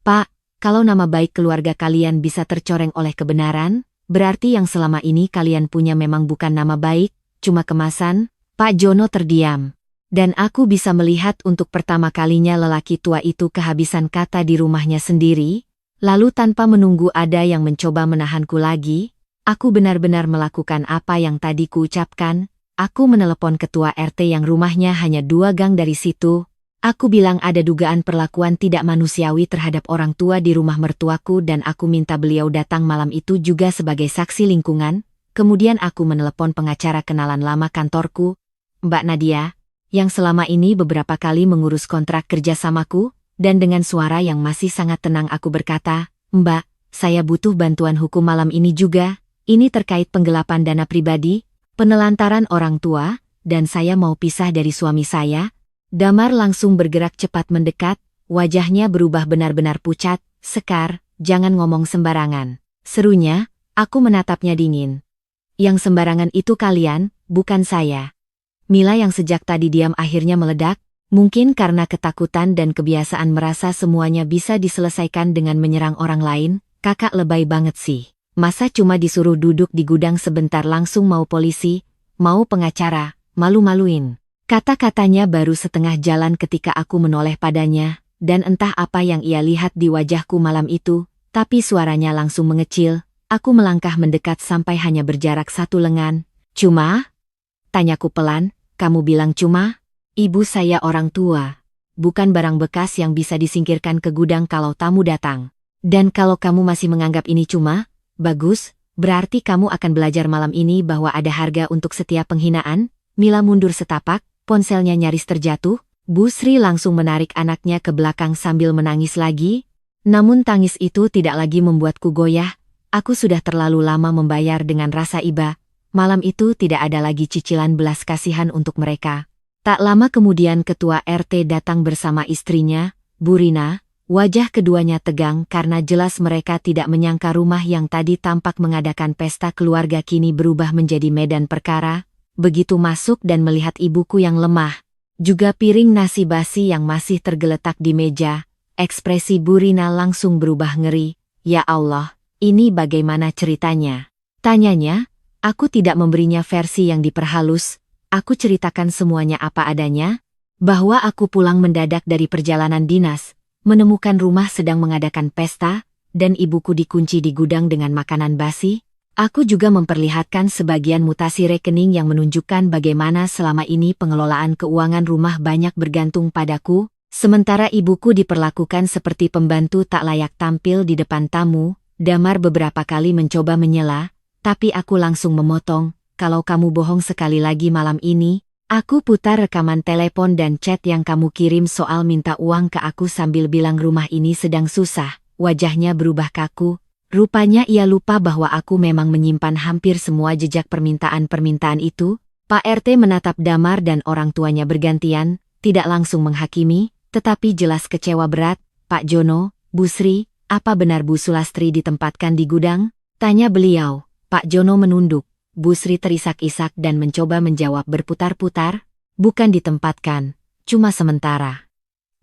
Pak, kalau nama baik keluarga kalian bisa tercoreng oleh kebenaran, berarti yang selama ini kalian punya memang bukan nama baik, cuma kemasan. Pak Jono terdiam. Dan aku bisa melihat untuk pertama kalinya lelaki tua itu kehabisan kata di rumahnya sendiri, lalu tanpa menunggu ada yang mencoba menahanku lagi, aku benar-benar melakukan apa yang tadi kuucapkan. Aku menelepon ketua RT yang rumahnya hanya 2 gang dari situ. Aku bilang ada dugaan perlakuan tidak manusiawi terhadap orang tua di rumah mertuaku dan aku minta beliau datang malam itu juga sebagai saksi lingkungan. Kemudian aku menelepon pengacara kenalan lama kantorku, Mbak Nadia, yang selama ini beberapa kali mengurus kontrak kerjasamaku, dan dengan suara yang masih sangat tenang aku berkata, Mbak, saya butuh bantuan hukum malam ini juga, ini terkait penggelapan dana pribadi, penelantaran orang tua, dan saya mau pisah dari suami saya. Damar langsung bergerak cepat mendekat, wajahnya berubah benar-benar pucat. Sekar, jangan ngomong sembarangan. Serunya, aku menatapnya dingin. Yang sembarangan itu kalian, bukan saya. Mila yang sejak tadi diam akhirnya meledak, mungkin karena ketakutan dan kebiasaan merasa semuanya bisa diselesaikan dengan menyerang orang lain. Kakak lebay banget sih. Masa cuma disuruh duduk di gudang sebentar langsung mau polisi, mau pengacara, malu-maluin. Kata-katanya baru setengah jalan ketika aku menoleh padanya, dan entah apa yang ia lihat di wajahku malam itu, tapi suaranya langsung mengecil. Aku melangkah mendekat sampai hanya berjarak 1 lengan. Cuma? Tanyaku pelan. Kamu bilang cuma? Ibu saya orang tua. Bukan barang bekas yang bisa disingkirkan ke gudang kalau tamu datang. Dan kalau kamu masih menganggap ini cuma, bagus, berarti kamu akan belajar malam ini bahwa ada harga untuk setiap penghinaan. Mila mundur setapak, ponselnya nyaris terjatuh. Bu Sri langsung menarik anaknya ke belakang sambil menangis lagi. Namun tangis itu tidak lagi membuatku goyah. Aku sudah terlalu lama membayar dengan rasa iba. Malam itu tidak ada lagi cicilan belas kasihan untuk mereka. Tak lama kemudian ketua RT datang bersama istrinya, Bu Rina. Wajah keduanya tegang karena jelas mereka tidak menyangka rumah yang tadi tampak mengadakan pesta keluarga kini berubah menjadi medan perkara. Begitu masuk dan melihat ibuku yang lemah, juga piring nasi basi yang masih tergeletak di meja, ekspresi Bu Rina langsung berubah ngeri. Ya Allah, ini bagaimana ceritanya? Tanyanya. Aku tidak memberinya versi yang diperhalus, aku ceritakan semuanya apa adanya, bahwa aku pulang mendadak dari perjalanan dinas, menemukan rumah sedang mengadakan pesta, dan ibuku dikunci di gudang dengan makanan basi. Aku juga memperlihatkan sebagian mutasi rekening yang menunjukkan bagaimana selama ini pengelolaan keuangan rumah banyak bergantung padaku, sementara ibuku diperlakukan seperti pembantu tak layak tampil di depan tamu. Damar beberapa kali mencoba menyela, tapi aku langsung memotong, kalau kamu bohong sekali lagi malam ini, aku putar rekaman telepon dan chat yang kamu kirim soal minta uang ke aku sambil bilang rumah ini sedang susah. Wajahnya berubah kaku, rupanya ia lupa bahwa aku memang menyimpan hampir semua jejak permintaan-permintaan itu. Pak RT menatap Damar dan orang tuanya bergantian, tidak langsung menghakimi, tetapi jelas kecewa berat. Pak Jono, Bu Sri, apa benar Bu Sulastri ditempatkan di gudang? Tanya beliau. Pak Jono menunduk, Bu Sri terisak-isak dan mencoba menjawab berputar-putar, bukan ditempatkan, cuma sementara.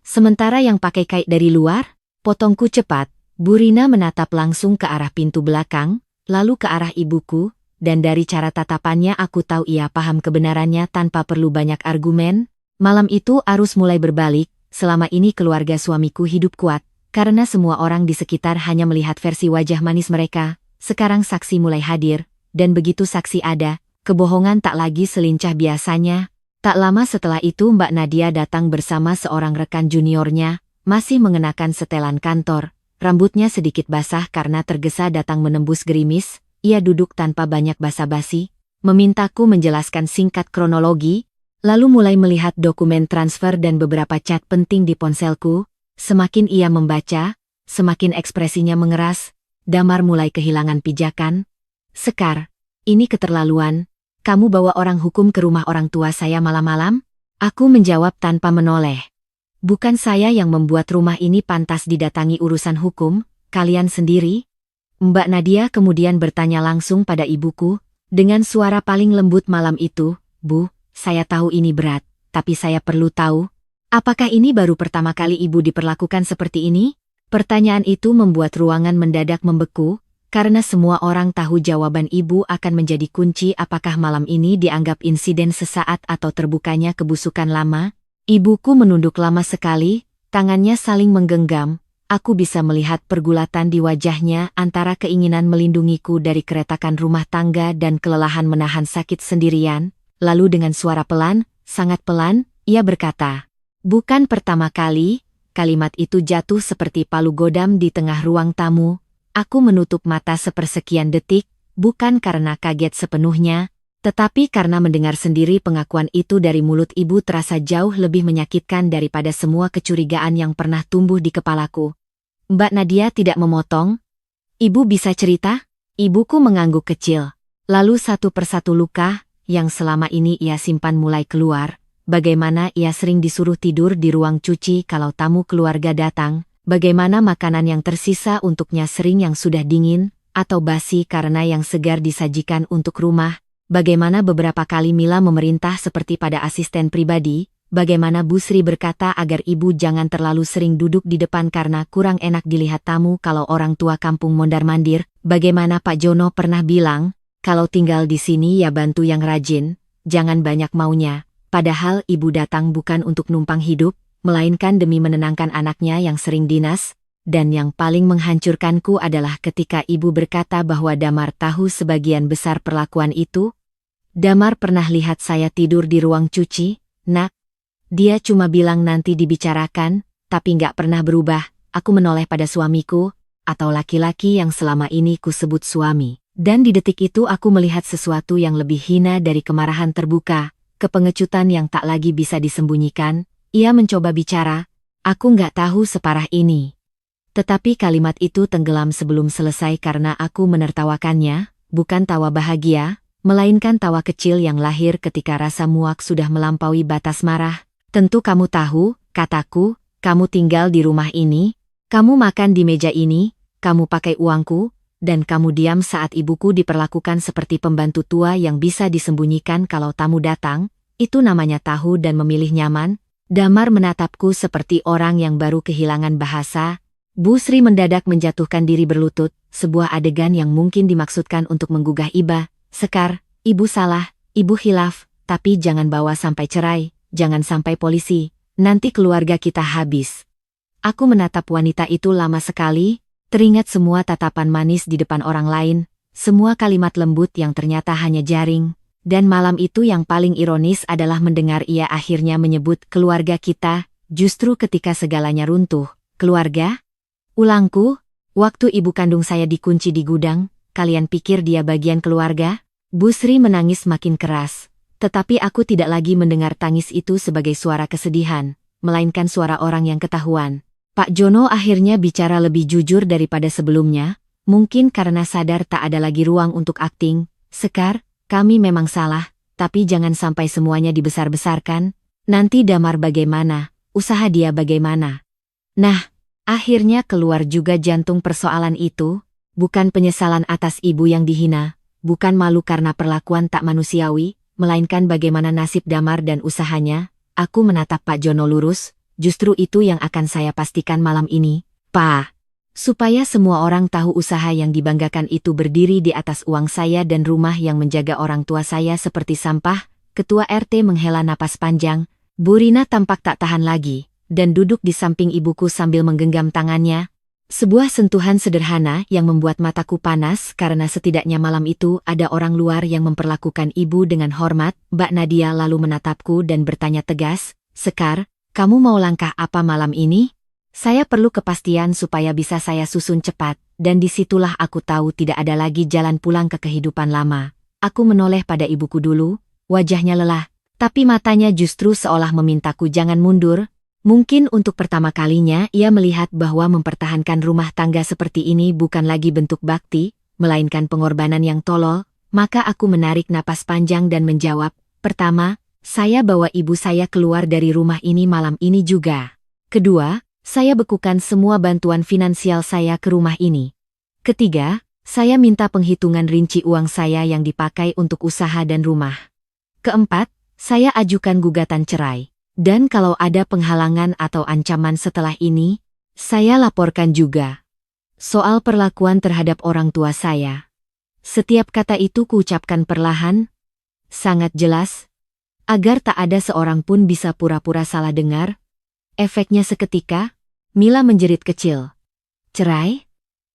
Sementara yang pakai kait dari luar? Potongku cepat, Bu Rina menatap langsung ke arah pintu belakang, lalu ke arah ibuku, dan dari cara tatapannya aku tahu ia paham kebenarannya tanpa perlu banyak argumen. Malam itu arus mulai berbalik, selama ini keluarga suamiku hidup kuat, karena semua orang di sekitar hanya melihat versi wajah manis mereka. Sekarang saksi mulai hadir, dan begitu saksi ada, kebohongan tak lagi selincah biasanya. Tak lama setelah itu Mbak Nadia datang bersama seorang rekan juniornya, masih mengenakan setelan kantor. Rambutnya sedikit basah karena tergesa datang menembus gerimis. Ia duduk tanpa banyak basa-basi, memintaku menjelaskan singkat kronologi, lalu mulai melihat dokumen transfer dan beberapa chat penting di ponselku. Semakin ia membaca, semakin ekspresinya mengeras. Damar mulai kehilangan pijakan. "Sekar, ini keterlaluan. Kamu bawa orang hukum ke rumah orang tua saya malam-malam?" Aku menjawab tanpa menoleh. "Bukan saya yang membuat rumah ini pantas didatangi urusan hukum, kalian sendiri." Mbak Nadia kemudian bertanya langsung pada ibuku, dengan suara paling lembut malam itu, "Bu, saya tahu ini berat, tapi saya perlu tahu, apakah ini baru pertama kali ibu diperlakukan seperti ini?" Pertanyaan itu membuat ruangan mendadak membeku, karena semua orang tahu jawaban ibu akan menjadi kunci apakah malam ini dianggap insiden sesaat atau terbukanya kebusukan lama. Ibuku menunduk lama sekali, tangannya saling menggenggam. Aku bisa melihat pergulatan di wajahnya antara keinginan melindungiku dari keretakan rumah tangga dan kelelahan menahan sakit sendirian. Lalu dengan suara pelan, sangat pelan, ia berkata, "Bukan pertama kali." Kalimat itu jatuh seperti palu godam di tengah ruang tamu. Aku menutup mata sepersekian detik, bukan karena kaget sepenuhnya, tetapi karena mendengar sendiri pengakuan itu dari mulut ibu terasa jauh lebih menyakitkan daripada semua kecurigaan yang pernah tumbuh di kepalaku. Mbak Nadia tidak memotong. "Ibu bisa cerita?" Ibuku mengangguk kecil. Lalu satu persatu luka, yang selama ini ia simpan mulai keluar. Bagaimana ia sering disuruh tidur di ruang cuci kalau tamu keluarga datang. Bagaimana makanan yang tersisa untuknya sering yang sudah dingin, atau basi karena yang segar disajikan untuk rumah. Bagaimana beberapa kali Mila memerintah seperti pada asisten pribadi. Bagaimana Bu Sri berkata agar ibu jangan terlalu sering duduk di depan karena kurang enak dilihat tamu kalau orang tua kampung mondar-mandir. Bagaimana Pak Jono pernah bilang, kalau tinggal di sini ya bantu yang rajin, jangan banyak maunya. Padahal ibu datang bukan untuk numpang hidup, melainkan demi menenangkan anaknya yang sering dinas. Dan yang paling menghancurkanku adalah ketika ibu berkata bahwa Damar tahu sebagian besar perlakuan itu. "Damar pernah lihat saya tidur di ruang cuci, Nak. Dia cuma bilang nanti dibicarakan, tapi nggak pernah berubah." Aku menoleh pada suamiku, atau laki-laki yang selama ini kusebut suami. Dan di detik itu aku melihat sesuatu yang lebih hina dari kemarahan terbuka, kepengecutan yang tak lagi bisa disembunyikan. Ia mencoba bicara, "Aku nggak tahu separah ini." Tetapi kalimat itu tenggelam sebelum selesai karena aku menertawakannya, bukan tawa bahagia, melainkan tawa kecil yang lahir ketika rasa muak sudah melampaui batas marah. "Tentu kamu tahu," kataku, "kamu tinggal di rumah ini, kamu makan di meja ini, kamu pakai uangku, dan kamu diam saat ibuku diperlakukan seperti pembantu tua yang bisa disembunyikan kalau tamu datang. Itu namanya tahu dan memilih nyaman." Damar menatapku seperti orang yang baru kehilangan bahasa. Bu Sri mendadak menjatuhkan diri berlutut, sebuah adegan yang mungkin dimaksudkan untuk menggugah iba. "Sekar, ibu salah, ibu khilaf, tapi jangan bawa sampai cerai. Jangan sampai polisi, nanti keluarga kita habis." Aku menatap wanita itu lama sekali, teringat semua tatapan manis di depan orang lain, semua kalimat lembut yang ternyata hanya jaring, dan malam itu yang paling ironis adalah mendengar ia akhirnya menyebut keluarga kita, justru ketika segalanya runtuh. "Keluarga?" Ulangku, "Waktu ibu kandung saya dikunci di gudang, kalian pikir dia bagian keluarga?" Bu Sri menangis makin keras. Tetapi aku tidak lagi mendengar tangis itu sebagai suara kesedihan, melainkan suara orang yang ketahuan. Pak Jono akhirnya bicara lebih jujur daripada sebelumnya, mungkin karena sadar tak ada lagi ruang untuk akting. "Sekar, kami memang salah, tapi jangan sampai semuanya dibesar-besarkan. Nanti Damar bagaimana, usaha dia bagaimana." Nah, akhirnya keluar juga jantung persoalan itu, bukan penyesalan atas ibu yang dihina, bukan malu karena perlakuan tak manusiawi, melainkan bagaimana nasib Damar dan usahanya. Aku menatap Pak Jono lurus, "Justru itu yang akan saya pastikan malam ini, Pak." Supaya semua orang tahu usaha yang dibanggakan itu berdiri di atas uang saya dan rumah yang menjaga orang tua saya seperti sampah, Ketua RT menghela napas panjang. Bu Rina tampak tak tahan lagi, dan duduk di samping ibuku sambil menggenggam tangannya. Sebuah sentuhan sederhana yang membuat mataku panas karena setidaknya malam itu ada orang luar yang memperlakukan ibu dengan hormat. Mbak Nadia lalu menatapku dan bertanya tegas, "Sekar, kamu mau langkah apa malam ini?" Saya perlu kepastian supaya bisa saya susun cepat, dan disitulah aku tahu tidak ada lagi jalan pulang ke kehidupan lama. Aku menoleh pada ibuku dulu, wajahnya lelah, tapi matanya justru seolah memintaku jangan mundur. Mungkin untuk pertama kalinya ia melihat bahwa mempertahankan rumah tangga seperti ini bukan lagi bentuk bakti, melainkan pengorbanan yang tolol. Maka aku menarik napas panjang dan menjawab, "Pertama, saya bawa ibu saya keluar dari rumah ini malam ini juga. Kedua, saya bekukan semua bantuan finansial saya ke rumah ini. Ketiga, saya minta penghitungan rinci uang saya yang dipakai untuk usaha dan rumah. Keempat, saya ajukan gugatan cerai. Dan kalau ada penghalangan atau ancaman setelah ini, saya laporkan juga." Soal perlakuan terhadap orang tua saya. Setiap kata itu kuucapkan perlahan, sangat jelas, agar tak ada seorang pun bisa pura-pura salah dengar. Efeknya seketika, Mila menjerit kecil. "Cerai?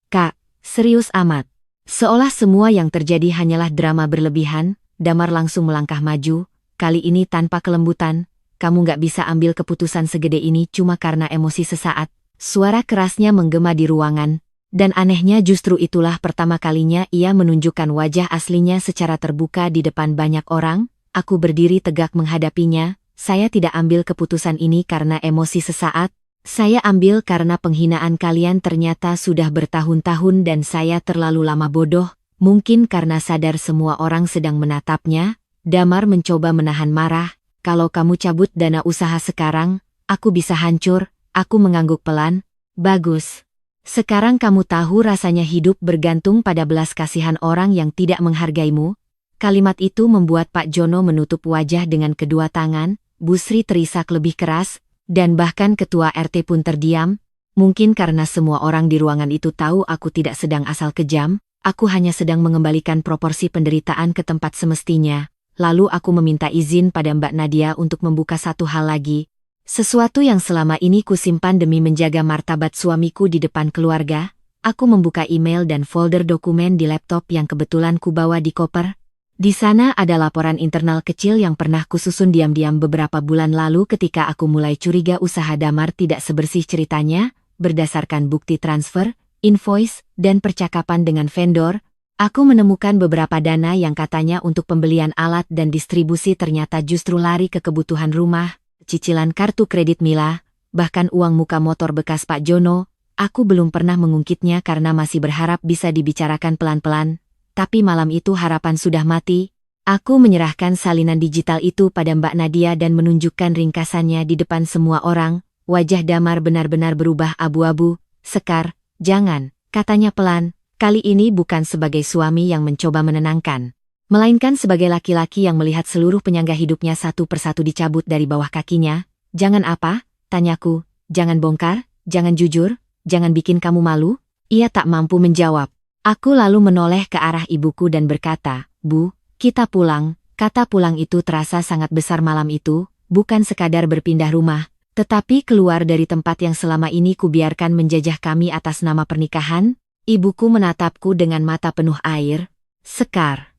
Kak, serius amat?" Seolah semua yang terjadi hanyalah drama berlebihan, Damar langsung melangkah maju, kali ini tanpa kelembutan. "Kamu gak bisa ambil keputusan segede ini cuma karena emosi sesaat." Suara kerasnya menggema di ruangan, dan anehnya justru itulah pertama kalinya ia menunjukkan wajah aslinya secara terbuka di depan banyak orang. Aku berdiri tegak menghadapinya. "Saya tidak ambil keputusan ini karena emosi sesaat. Saya ambil karena penghinaan kalian ternyata sudah bertahun-tahun dan saya terlalu lama bodoh, mungkin karena sadar semua orang sedang menatapnya." Damar mencoba menahan marah. "Kalau kamu cabut dana usaha sekarang, aku bisa hancur." Aku mengangguk pelan. "Bagus. Sekarang kamu tahu rasanya hidup bergantung pada belas kasihan orang yang tidak menghargaimu." Kalimat itu membuat Pak Jono menutup wajah dengan kedua tangan, Bu Sri terisak lebih keras, dan bahkan Ketua RT pun terdiam. Mungkin karena semua orang di ruangan itu tahu aku tidak sedang asal kejam, aku hanya sedang mengembalikan proporsi penderitaan ke tempat semestinya. Lalu aku meminta izin pada Mbak Nadia untuk membuka satu hal lagi. Sesuatu yang selama ini kusimpan demi menjaga martabat suamiku di depan keluarga. Aku membuka email dan folder dokumen di laptop yang kebetulan kubawa di koper. Di sana ada laporan internal kecil yang pernah kususun diam-diam beberapa bulan lalu ketika aku mulai curiga usaha Damar tidak sebersih ceritanya. Berdasarkan bukti transfer, invoice, dan percakapan dengan vendor, aku menemukan beberapa dana yang katanya untuk pembelian alat dan distribusi ternyata justru lari ke kebutuhan rumah, cicilan kartu kredit Mila, bahkan uang muka motor bekas Pak Jono. Aku belum pernah mengungkitnya karena masih berharap bisa dibicarakan pelan-pelan. Tapi malam itu harapan sudah mati. Aku menyerahkan salinan digital itu pada Mbak Nadia dan menunjukkan ringkasannya di depan semua orang. Wajah Damar benar-benar berubah abu-abu. "Sekar, jangan," katanya pelan. Kali ini bukan sebagai suami yang mencoba menenangkan, melainkan sebagai laki-laki yang melihat seluruh penyangga hidupnya satu persatu dicabut dari bawah kakinya. "Jangan apa?" tanyaku. "Jangan bongkar, jangan jujur, jangan bikin kamu malu?" Ia tak mampu menjawab. Aku lalu menoleh ke arah ibuku dan berkata, "Bu, kita pulang." Kata pulang itu terasa sangat besar malam itu, bukan sekadar berpindah rumah, tetapi keluar dari tempat yang selama ini kubiarkan menjajah kami atas nama pernikahan. Ibuku menatapku dengan mata penuh air. "Sekar."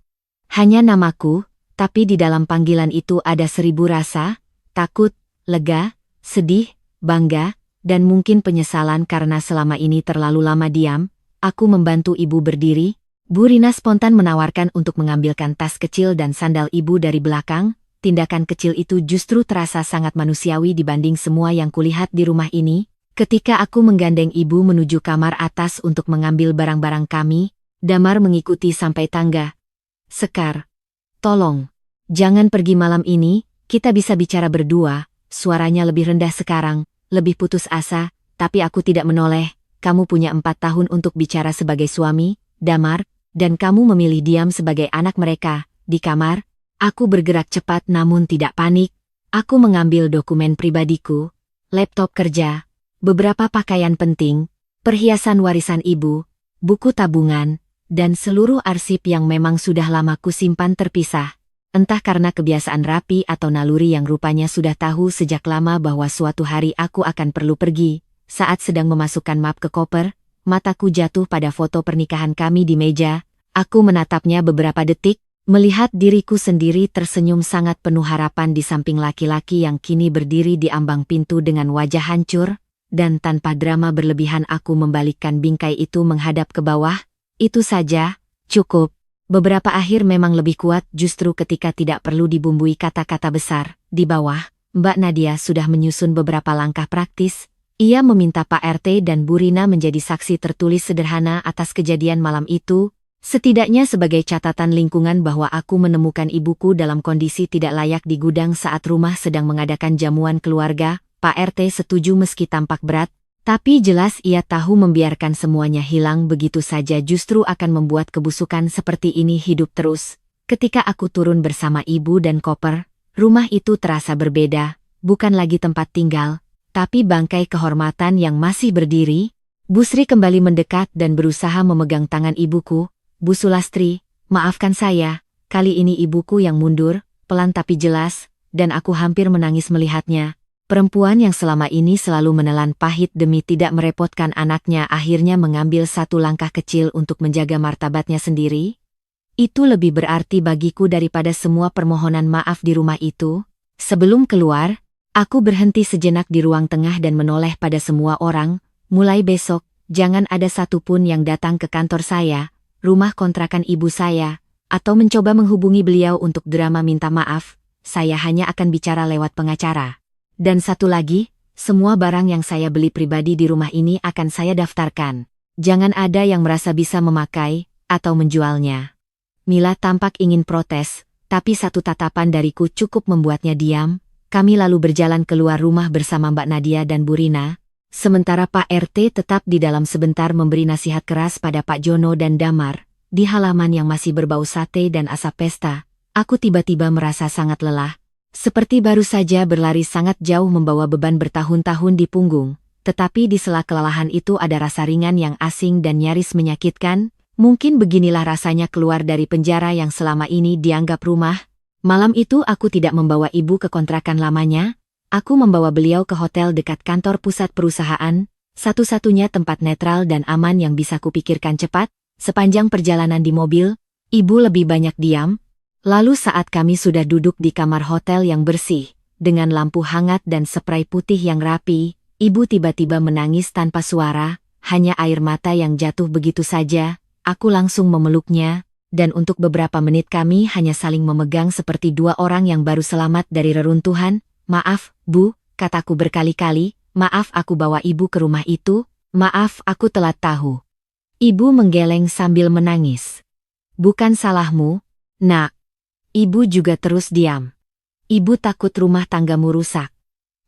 Hanya namaku, tapi di dalam panggilan itu ada 1000 rasa, takut, lega, sedih, bangga, dan mungkin penyesalan karena selama ini terlalu lama diam. Aku membantu ibu berdiri. Bu Rina spontan menawarkan untuk mengambilkan tas kecil dan sandal ibu dari belakang. Tindakan kecil itu justru terasa sangat manusiawi dibanding semua yang kulihat di rumah ini. Ketika aku menggandeng ibu menuju kamar atas untuk mengambil barang-barang kami, Damar mengikuti sampai tangga. "Sekar, tolong, jangan pergi malam ini, kita bisa bicara berdua." Suaranya lebih rendah sekarang, lebih putus asa, tapi aku tidak menoleh. "Kamu punya 4 tahun untuk bicara sebagai suami, Damar, dan kamu memilih diam sebagai anak mereka." Di kamar, aku bergerak cepat namun tidak panik. Aku mengambil dokumen pribadiku, laptop kerja, beberapa pakaian penting, perhiasan warisan ibu, buku tabungan, dan seluruh arsip yang memang sudah lama kusimpan terpisah. Entah karena kebiasaan rapi atau naluri yang rupanya sudah tahu sejak lama bahwa suatu hari aku akan perlu pergi. Saat sedang memasukkan map ke koper, mataku jatuh pada foto pernikahan kami di meja. Aku menatapnya beberapa detik, melihat diriku sendiri tersenyum sangat penuh harapan di samping laki-laki yang kini berdiri di ambang pintu dengan wajah hancur, dan tanpa drama berlebihan aku membalikkan bingkai itu menghadap ke bawah. Itu saja, cukup. Beberapa akhir memang lebih kuat justru ketika tidak perlu dibumbui kata-kata besar. Di bawah, Mbak Nadia sudah menyusun beberapa langkah praktis. Ia meminta Pak RT dan Bu Rina menjadi saksi tertulis sederhana atas kejadian malam itu, setidaknya sebagai catatan lingkungan bahwa aku menemukan ibuku dalam kondisi tidak layak di gudang saat rumah sedang mengadakan jamuan keluarga. Pak RT setuju meski tampak berat, tapi jelas ia tahu membiarkan semuanya hilang begitu saja justru akan membuat kebusukan seperti ini hidup terus. Ketika aku turun bersama ibu dan koper, rumah itu terasa berbeda, bukan lagi tempat tinggal, tapi bangkai kehormatan yang masih berdiri. Bu Sri kembali mendekat dan berusaha memegang tangan ibuku. Bu Sulastri, maafkan saya, kali ini ibuku yang mundur, pelan tapi jelas, dan aku hampir menangis melihatnya. Perempuan yang selama ini selalu menelan pahit demi tidak merepotkan anaknya akhirnya mengambil satu langkah kecil untuk menjaga martabatnya sendiri. Itu lebih berarti bagiku daripada semua permohonan maaf di rumah itu. Sebelum keluar, aku berhenti sejenak di ruang tengah dan menoleh pada semua orang. Mulai besok, jangan ada satupun yang datang ke kantor saya, rumah kontrakan ibu saya, atau mencoba menghubungi beliau untuk drama minta maaf. Saya hanya akan bicara lewat pengacara. Dan satu lagi, semua barang yang saya beli pribadi di rumah ini akan saya daftarkan. Jangan ada yang merasa bisa memakai atau menjualnya. Mila tampak ingin protes, tapi satu tatapan dariku cukup membuatnya diam. Kami lalu berjalan keluar rumah bersama Mbak Nadia dan Bu Rina, sementara Pak RT tetap di dalam sebentar memberi nasihat keras pada Pak Jono dan Damar. Di halaman yang masih berbau sate dan asap pesta, aku tiba-tiba merasa sangat lelah. Seperti baru saja berlari sangat jauh membawa beban bertahun-tahun di punggung, tetapi di sela kelelahan itu ada rasa ringan yang asing dan nyaris menyakitkan. Mungkin beginilah rasanya keluar dari penjara yang selama ini dianggap rumah. Malam itu aku tidak membawa ibu ke kontrakan lamanya, aku membawa beliau ke hotel dekat kantor pusat perusahaan, satu-satunya tempat netral dan aman yang bisa kupikirkan cepat. Sepanjang perjalanan di mobil, ibu lebih banyak diam. Lalu saat kami sudah duduk di kamar hotel yang bersih, dengan lampu hangat dan spray putih yang rapi, ibu tiba-tiba menangis tanpa suara, hanya air mata yang jatuh begitu saja. Aku langsung memeluknya, dan untuk beberapa menit kami hanya saling memegang seperti dua orang yang baru selamat dari reruntuhan. Maaf, Bu, kataku berkali-kali, maaf aku bawa ibu ke rumah itu, maaf aku telat tahu. Ibu menggeleng sambil menangis. Bukan salahmu, Nak. Ibu juga terus diam. Ibu takut rumah tanggamu rusak.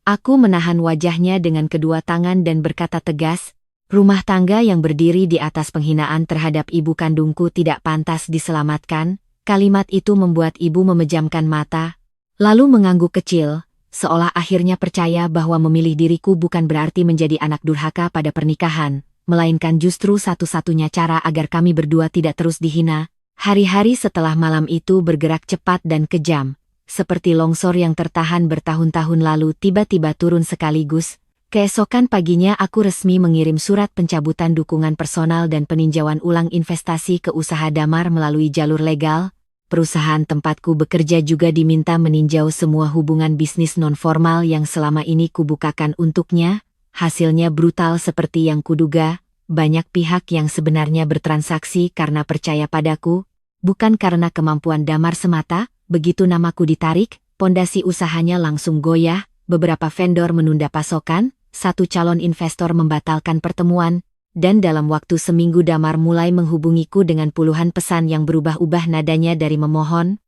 Aku menahan wajahnya dengan kedua tangan dan berkata tegas, rumah tangga yang berdiri di atas penghinaan terhadap ibu kandungku tidak pantas diselamatkan. Kalimat itu membuat ibu memejamkan mata, lalu mengangguk kecil, seolah akhirnya percaya bahwa memilih diriku bukan berarti menjadi anak durhaka pada pernikahan, melainkan justru satu-satunya cara agar kami berdua tidak terus dihina. Hari-hari setelah malam itu bergerak cepat dan kejam, seperti longsor yang tertahan bertahun-tahun lalu tiba-tiba turun sekaligus. Keesokan paginya aku resmi mengirim surat pencabutan dukungan personal dan peninjauan ulang investasi ke usaha Damar melalui jalur legal. Perusahaan tempatku bekerja juga diminta meninjau semua hubungan bisnis non-formal yang selama ini kubukakan untuknya. Hasilnya brutal seperti yang kuduga. Banyak pihak yang sebenarnya bertransaksi karena percaya padaku, bukan karena kemampuan Damar semata. Begitu namaku ditarik, pondasi usahanya langsung goyah, beberapa vendor menunda pasokan, satu calon investor membatalkan pertemuan, dan dalam waktu seminggu Damar mulai menghubungiku dengan puluhan pesan yang berubah-ubah nadanya dari memohon,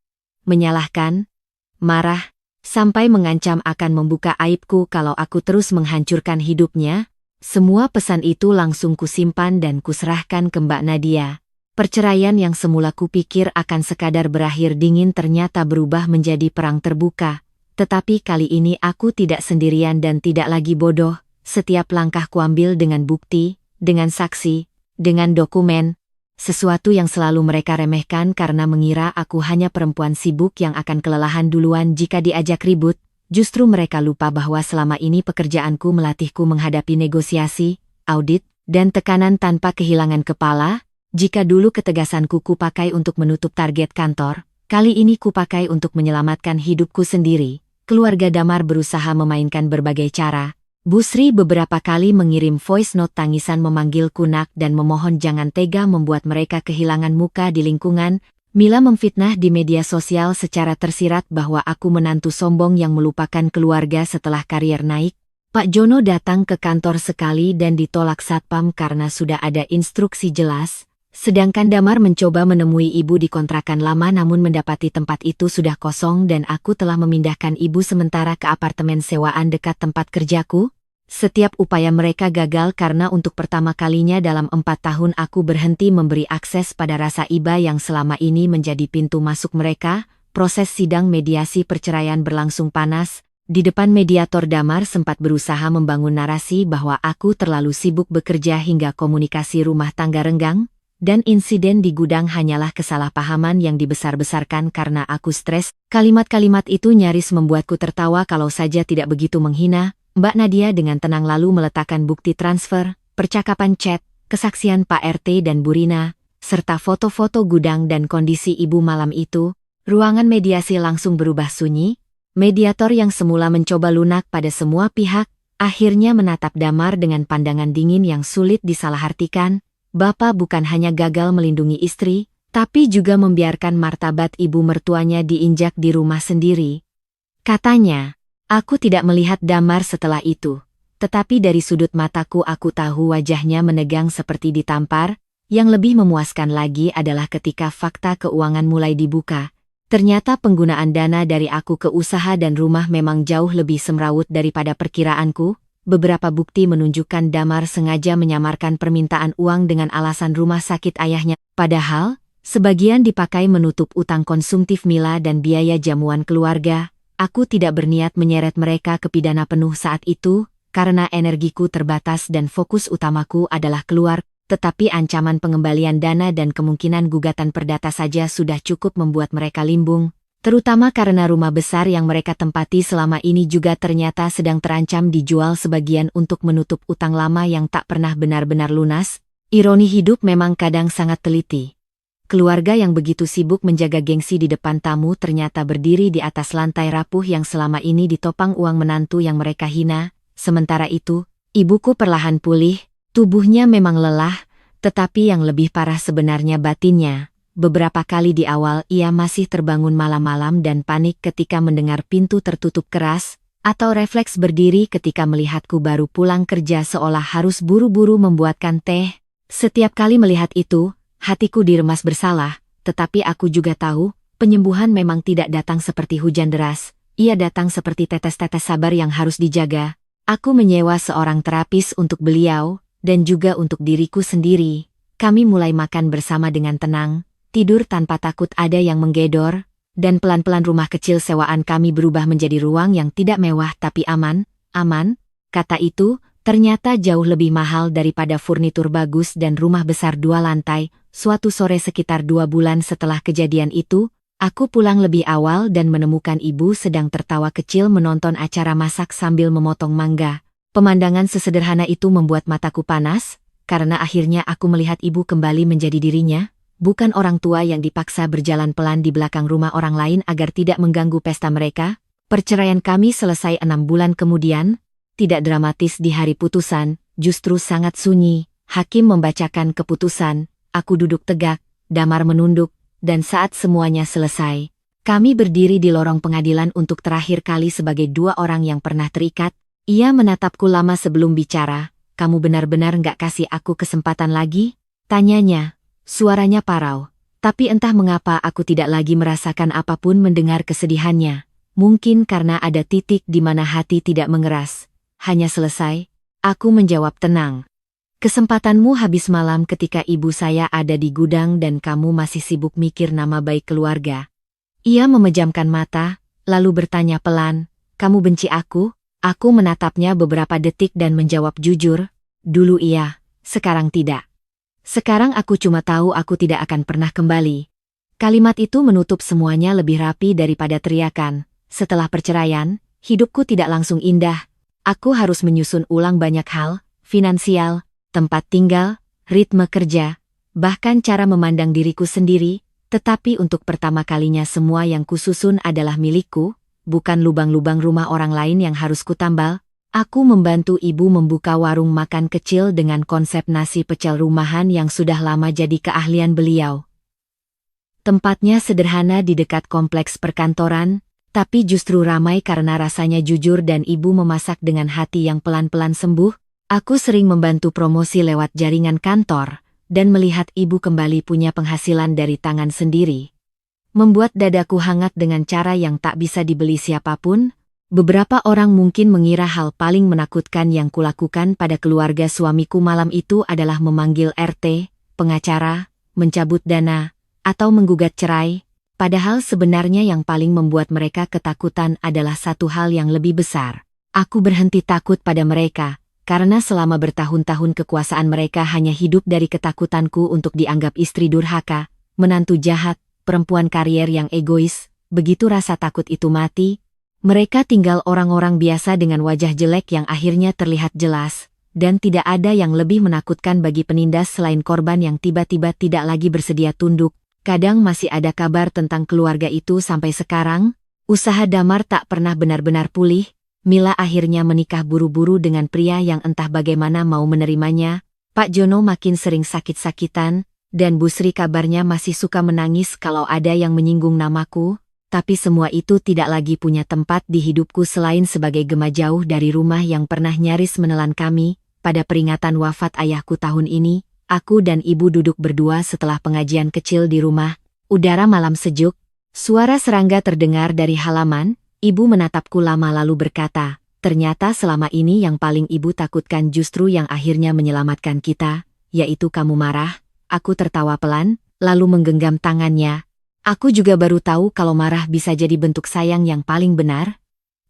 menyalahkan, marah, sampai mengancam akan membuka aibku kalau aku terus menghancurkan hidupnya. Semua pesan itu langsung kusimpan dan kuserahkan ke Mbak Nadia. Perceraian yang semula kupikir akan sekadar berakhir dingin ternyata berubah menjadi perang terbuka. Tetapi kali ini aku tidak sendirian dan tidak lagi bodoh. Setiap langkah kuambil dengan bukti, dengan saksi, dengan dokumen, sesuatu yang selalu mereka remehkan karena mengira aku hanya perempuan sibuk yang akan kelelahan duluan jika diajak ribut. Justru mereka lupa bahwa selama ini pekerjaanku melatihku menghadapi negosiasi, audit, dan tekanan tanpa kehilangan kepala. Jika dulu ketegasanku kupakai untuk menutup target kantor, kali ini kupakai untuk menyelamatkan hidupku sendiri. Keluarga Damar berusaha memainkan berbagai cara. Bu Sri beberapa kali mengirim voice note tangisan memanggilku nak dan memohon jangan tega membuat mereka kehilangan muka di lingkungan. Mila memfitnah di media sosial secara tersirat bahwa aku menantu sombong yang melupakan keluarga setelah karier naik. Pak Jono datang ke kantor sekali dan ditolak satpam karena sudah ada instruksi jelas. Sedangkan Damar mencoba menemui ibu di kontrakan lama namun mendapati tempat itu sudah kosong dan aku telah memindahkan ibu sementara ke apartemen sewaan dekat tempat kerjaku. Setiap upaya mereka gagal karena untuk pertama kalinya dalam 4 tahun aku berhenti memberi akses pada rasa iba yang selama ini menjadi pintu masuk mereka. Proses sidang mediasi perceraian berlangsung panas. Di depan mediator Damar sempat berusaha membangun narasi bahwa aku terlalu sibuk bekerja hingga komunikasi rumah tangga renggang, dan insiden di gudang hanyalah kesalahpahaman yang dibesar-besarkan karena aku stres. Kalimat-kalimat itu nyaris membuatku tertawa kalau saja tidak begitu menghina. Mbak Nadia dengan tenang lalu meletakkan bukti transfer, percakapan chat, kesaksian Pak RT dan Bu Rina, serta foto-foto gudang dan kondisi ibu malam itu. Ruangan mediasi langsung berubah sunyi. Mediator yang semula mencoba lunak pada semua pihak, akhirnya menatap Damar dengan pandangan dingin yang sulit disalahartikan. Bapak bukan hanya gagal melindungi istri, tapi juga membiarkan martabat ibu mertuanya diinjak di rumah sendiri. Katanya. Aku tidak melihat Damar setelah itu, tetapi dari sudut mataku aku tahu wajahnya menegang seperti ditampar. Yang lebih memuaskan lagi adalah ketika fakta keuangan mulai dibuka. Ternyata penggunaan dana dari aku ke usaha dan rumah memang jauh lebih semrawut daripada perkiraanku. Beberapa bukti menunjukkan Damar sengaja menyamarkan permintaan uang dengan alasan rumah sakit ayahnya. Padahal, sebagian dipakai menutup utang konsumtif Mila dan biaya jamuan keluarga. Aku tidak berniat menyeret mereka ke pidana penuh saat itu, karena energiku terbatas dan fokus utamaku adalah keluar, tetapi ancaman pengembalian dana dan kemungkinan gugatan perdata saja sudah cukup membuat mereka limbung, terutama karena rumah besar yang mereka tempati selama ini juga ternyata sedang terancam dijual sebagian untuk menutup utang lama yang tak pernah benar-benar lunas. Ironi hidup memang kadang sangat teliti. Keluarga yang begitu sibuk menjaga gengsi di depan tamu ternyata berdiri di atas lantai rapuh yang selama ini ditopang uang menantu yang mereka hina. Sementara itu, ibuku perlahan pulih, tubuhnya memang lelah, tetapi yang lebih parah sebenarnya batinnya. Beberapa kali di awal ia masih terbangun malam-malam dan panik ketika mendengar pintu tertutup keras, atau refleks berdiri ketika melihatku baru pulang kerja seolah harus buru-buru membuatkan teh. Setiap kali melihat itu, hatiku diremas bersalah, tetapi aku juga tahu, penyembuhan memang tidak datang seperti hujan deras, ia datang seperti tetes-tetes sabar yang harus dijaga. Aku menyewa seorang terapis untuk beliau, dan juga untuk diriku sendiri. Kami mulai makan bersama dengan tenang, tidur tanpa takut ada yang menggedor, dan pelan-pelan rumah kecil sewaan kami berubah menjadi ruang yang tidak mewah tapi aman. Kata itu, ternyata jauh lebih mahal daripada furnitur bagus dan rumah besar 2 lantai. Suatu sore sekitar 2 bulan setelah kejadian itu, aku pulang lebih awal dan menemukan ibu sedang tertawa kecil menonton acara masak sambil memotong mangga. Pemandangan sesederhana itu membuat mataku panas, karena akhirnya aku melihat ibu kembali menjadi dirinya, bukan orang tua yang dipaksa berjalan pelan di belakang rumah orang lain agar tidak mengganggu pesta mereka. Perceraian kami selesai 6 bulan kemudian, tidak dramatis di hari putusan, justru sangat sunyi. Hakim membacakan keputusan. Aku duduk tegak, Damar menunduk, dan saat semuanya selesai, kami berdiri di lorong pengadilan untuk terakhir kali sebagai 2 orang yang pernah terikat. Ia menatapku lama sebelum bicara. Kamu benar-benar nggak kasih aku kesempatan lagi? Tanyanya. Suaranya parau. Tapi entah mengapa aku tidak lagi merasakan apapun mendengar kesedihannya. Mungkin karena ada titik di mana hati tidak mengeras. Hanya selesai. Aku menjawab tenang. Kesempatanmu habis malam ketika ibu saya ada di gudang dan kamu masih sibuk mikir nama baik keluarga. Ia memejamkan mata, lalu bertanya pelan, kamu benci aku? Aku menatapnya beberapa detik dan menjawab jujur, dulu iya, sekarang tidak. Sekarang aku cuma tahu aku tidak akan pernah kembali. Kalimat itu menutup semuanya lebih rapi daripada teriakan. Setelah perceraian, hidupku tidak langsung indah. Aku harus menyusun ulang banyak hal, finansial, tempat tinggal, ritme kerja, bahkan cara memandang diriku sendiri, tetapi untuk pertama kalinya semua yang kususun adalah milikku, bukan lubang-lubang rumah orang lain yang harus kutambal. Aku membantu ibu membuka warung makan kecil dengan konsep nasi pecel rumahan yang sudah lama jadi keahlian beliau. Tempatnya sederhana di dekat kompleks perkantoran, tapi justru ramai karena rasanya jujur dan ibu memasak dengan hati yang pelan-pelan sembuh. Aku sering membantu promosi lewat jaringan kantor, dan melihat ibu kembali punya penghasilan dari tangan sendiri membuat dadaku hangat dengan cara yang tak bisa dibeli siapapun. Beberapa orang mungkin mengira hal paling menakutkan yang kulakukan pada keluarga suamiku malam itu adalah memanggil RT, pengacara, mencabut dana, atau menggugat cerai, padahal sebenarnya yang paling membuat mereka ketakutan adalah satu hal yang lebih besar. Aku berhenti takut pada mereka, karena selama bertahun-tahun kekuasaan mereka hanya hidup dari ketakutanku untuk dianggap istri durhaka, menantu jahat, perempuan karier yang egois. Begitu rasa takut itu mati, mereka tinggal orang-orang biasa dengan wajah jelek yang akhirnya terlihat jelas, dan tidak ada yang lebih menakutkan bagi penindas selain korban yang tiba-tiba tidak lagi bersedia tunduk. Kadang masih ada kabar tentang keluarga itu sampai sekarang. Usaha damar tak pernah benar-benar pulih. Mila akhirnya menikah buru-buru dengan pria yang entah bagaimana mau menerimanya. Pak Jono makin sering sakit-sakitan, dan Bu Sri kabarnya masih suka menangis kalau ada yang menyinggung namaku. Tapi semua itu tidak lagi punya tempat di hidupku selain sebagai gema jauh dari rumah yang pernah nyaris menelan kami. Pada peringatan wafat ayahku tahun ini, aku dan ibu duduk berdua setelah pengajian kecil di rumah. Udara malam sejuk, suara serangga terdengar dari halaman. Ibu menatapku lama lalu berkata, ternyata selama ini yang paling ibu takutkan justru yang akhirnya menyelamatkan kita, yaitu kamu marah. Aku tertawa pelan, lalu menggenggam tangannya. Aku juga baru tahu kalau marah bisa jadi bentuk sayang yang paling benar.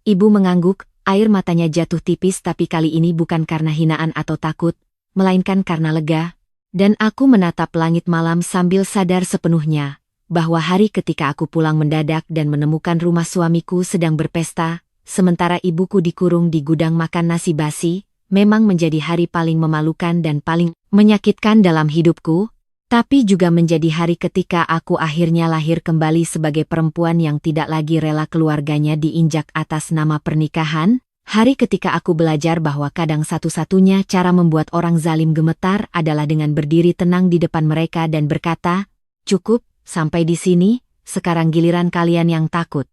Ibu mengangguk, air matanya jatuh tipis tapi kali ini bukan karena hinaan atau takut, melainkan karena lega. Dan aku menatap langit malam sambil sadar sepenuhnya bahwa hari ketika aku pulang mendadak dan menemukan rumah suamiku sedang berpesta, sementara ibuku dikurung di gudang makan nasi basi, memang menjadi hari paling memalukan dan paling menyakitkan dalam hidupku, tapi juga menjadi hari ketika aku akhirnya lahir kembali sebagai perempuan yang tidak lagi rela keluarganya diinjak atas nama pernikahan. Hari ketika aku belajar bahwa kadang satu-satunya cara membuat orang zalim gemetar adalah dengan berdiri tenang di depan mereka dan berkata, cukup, sampai di sini, sekarang giliran kalian yang takut.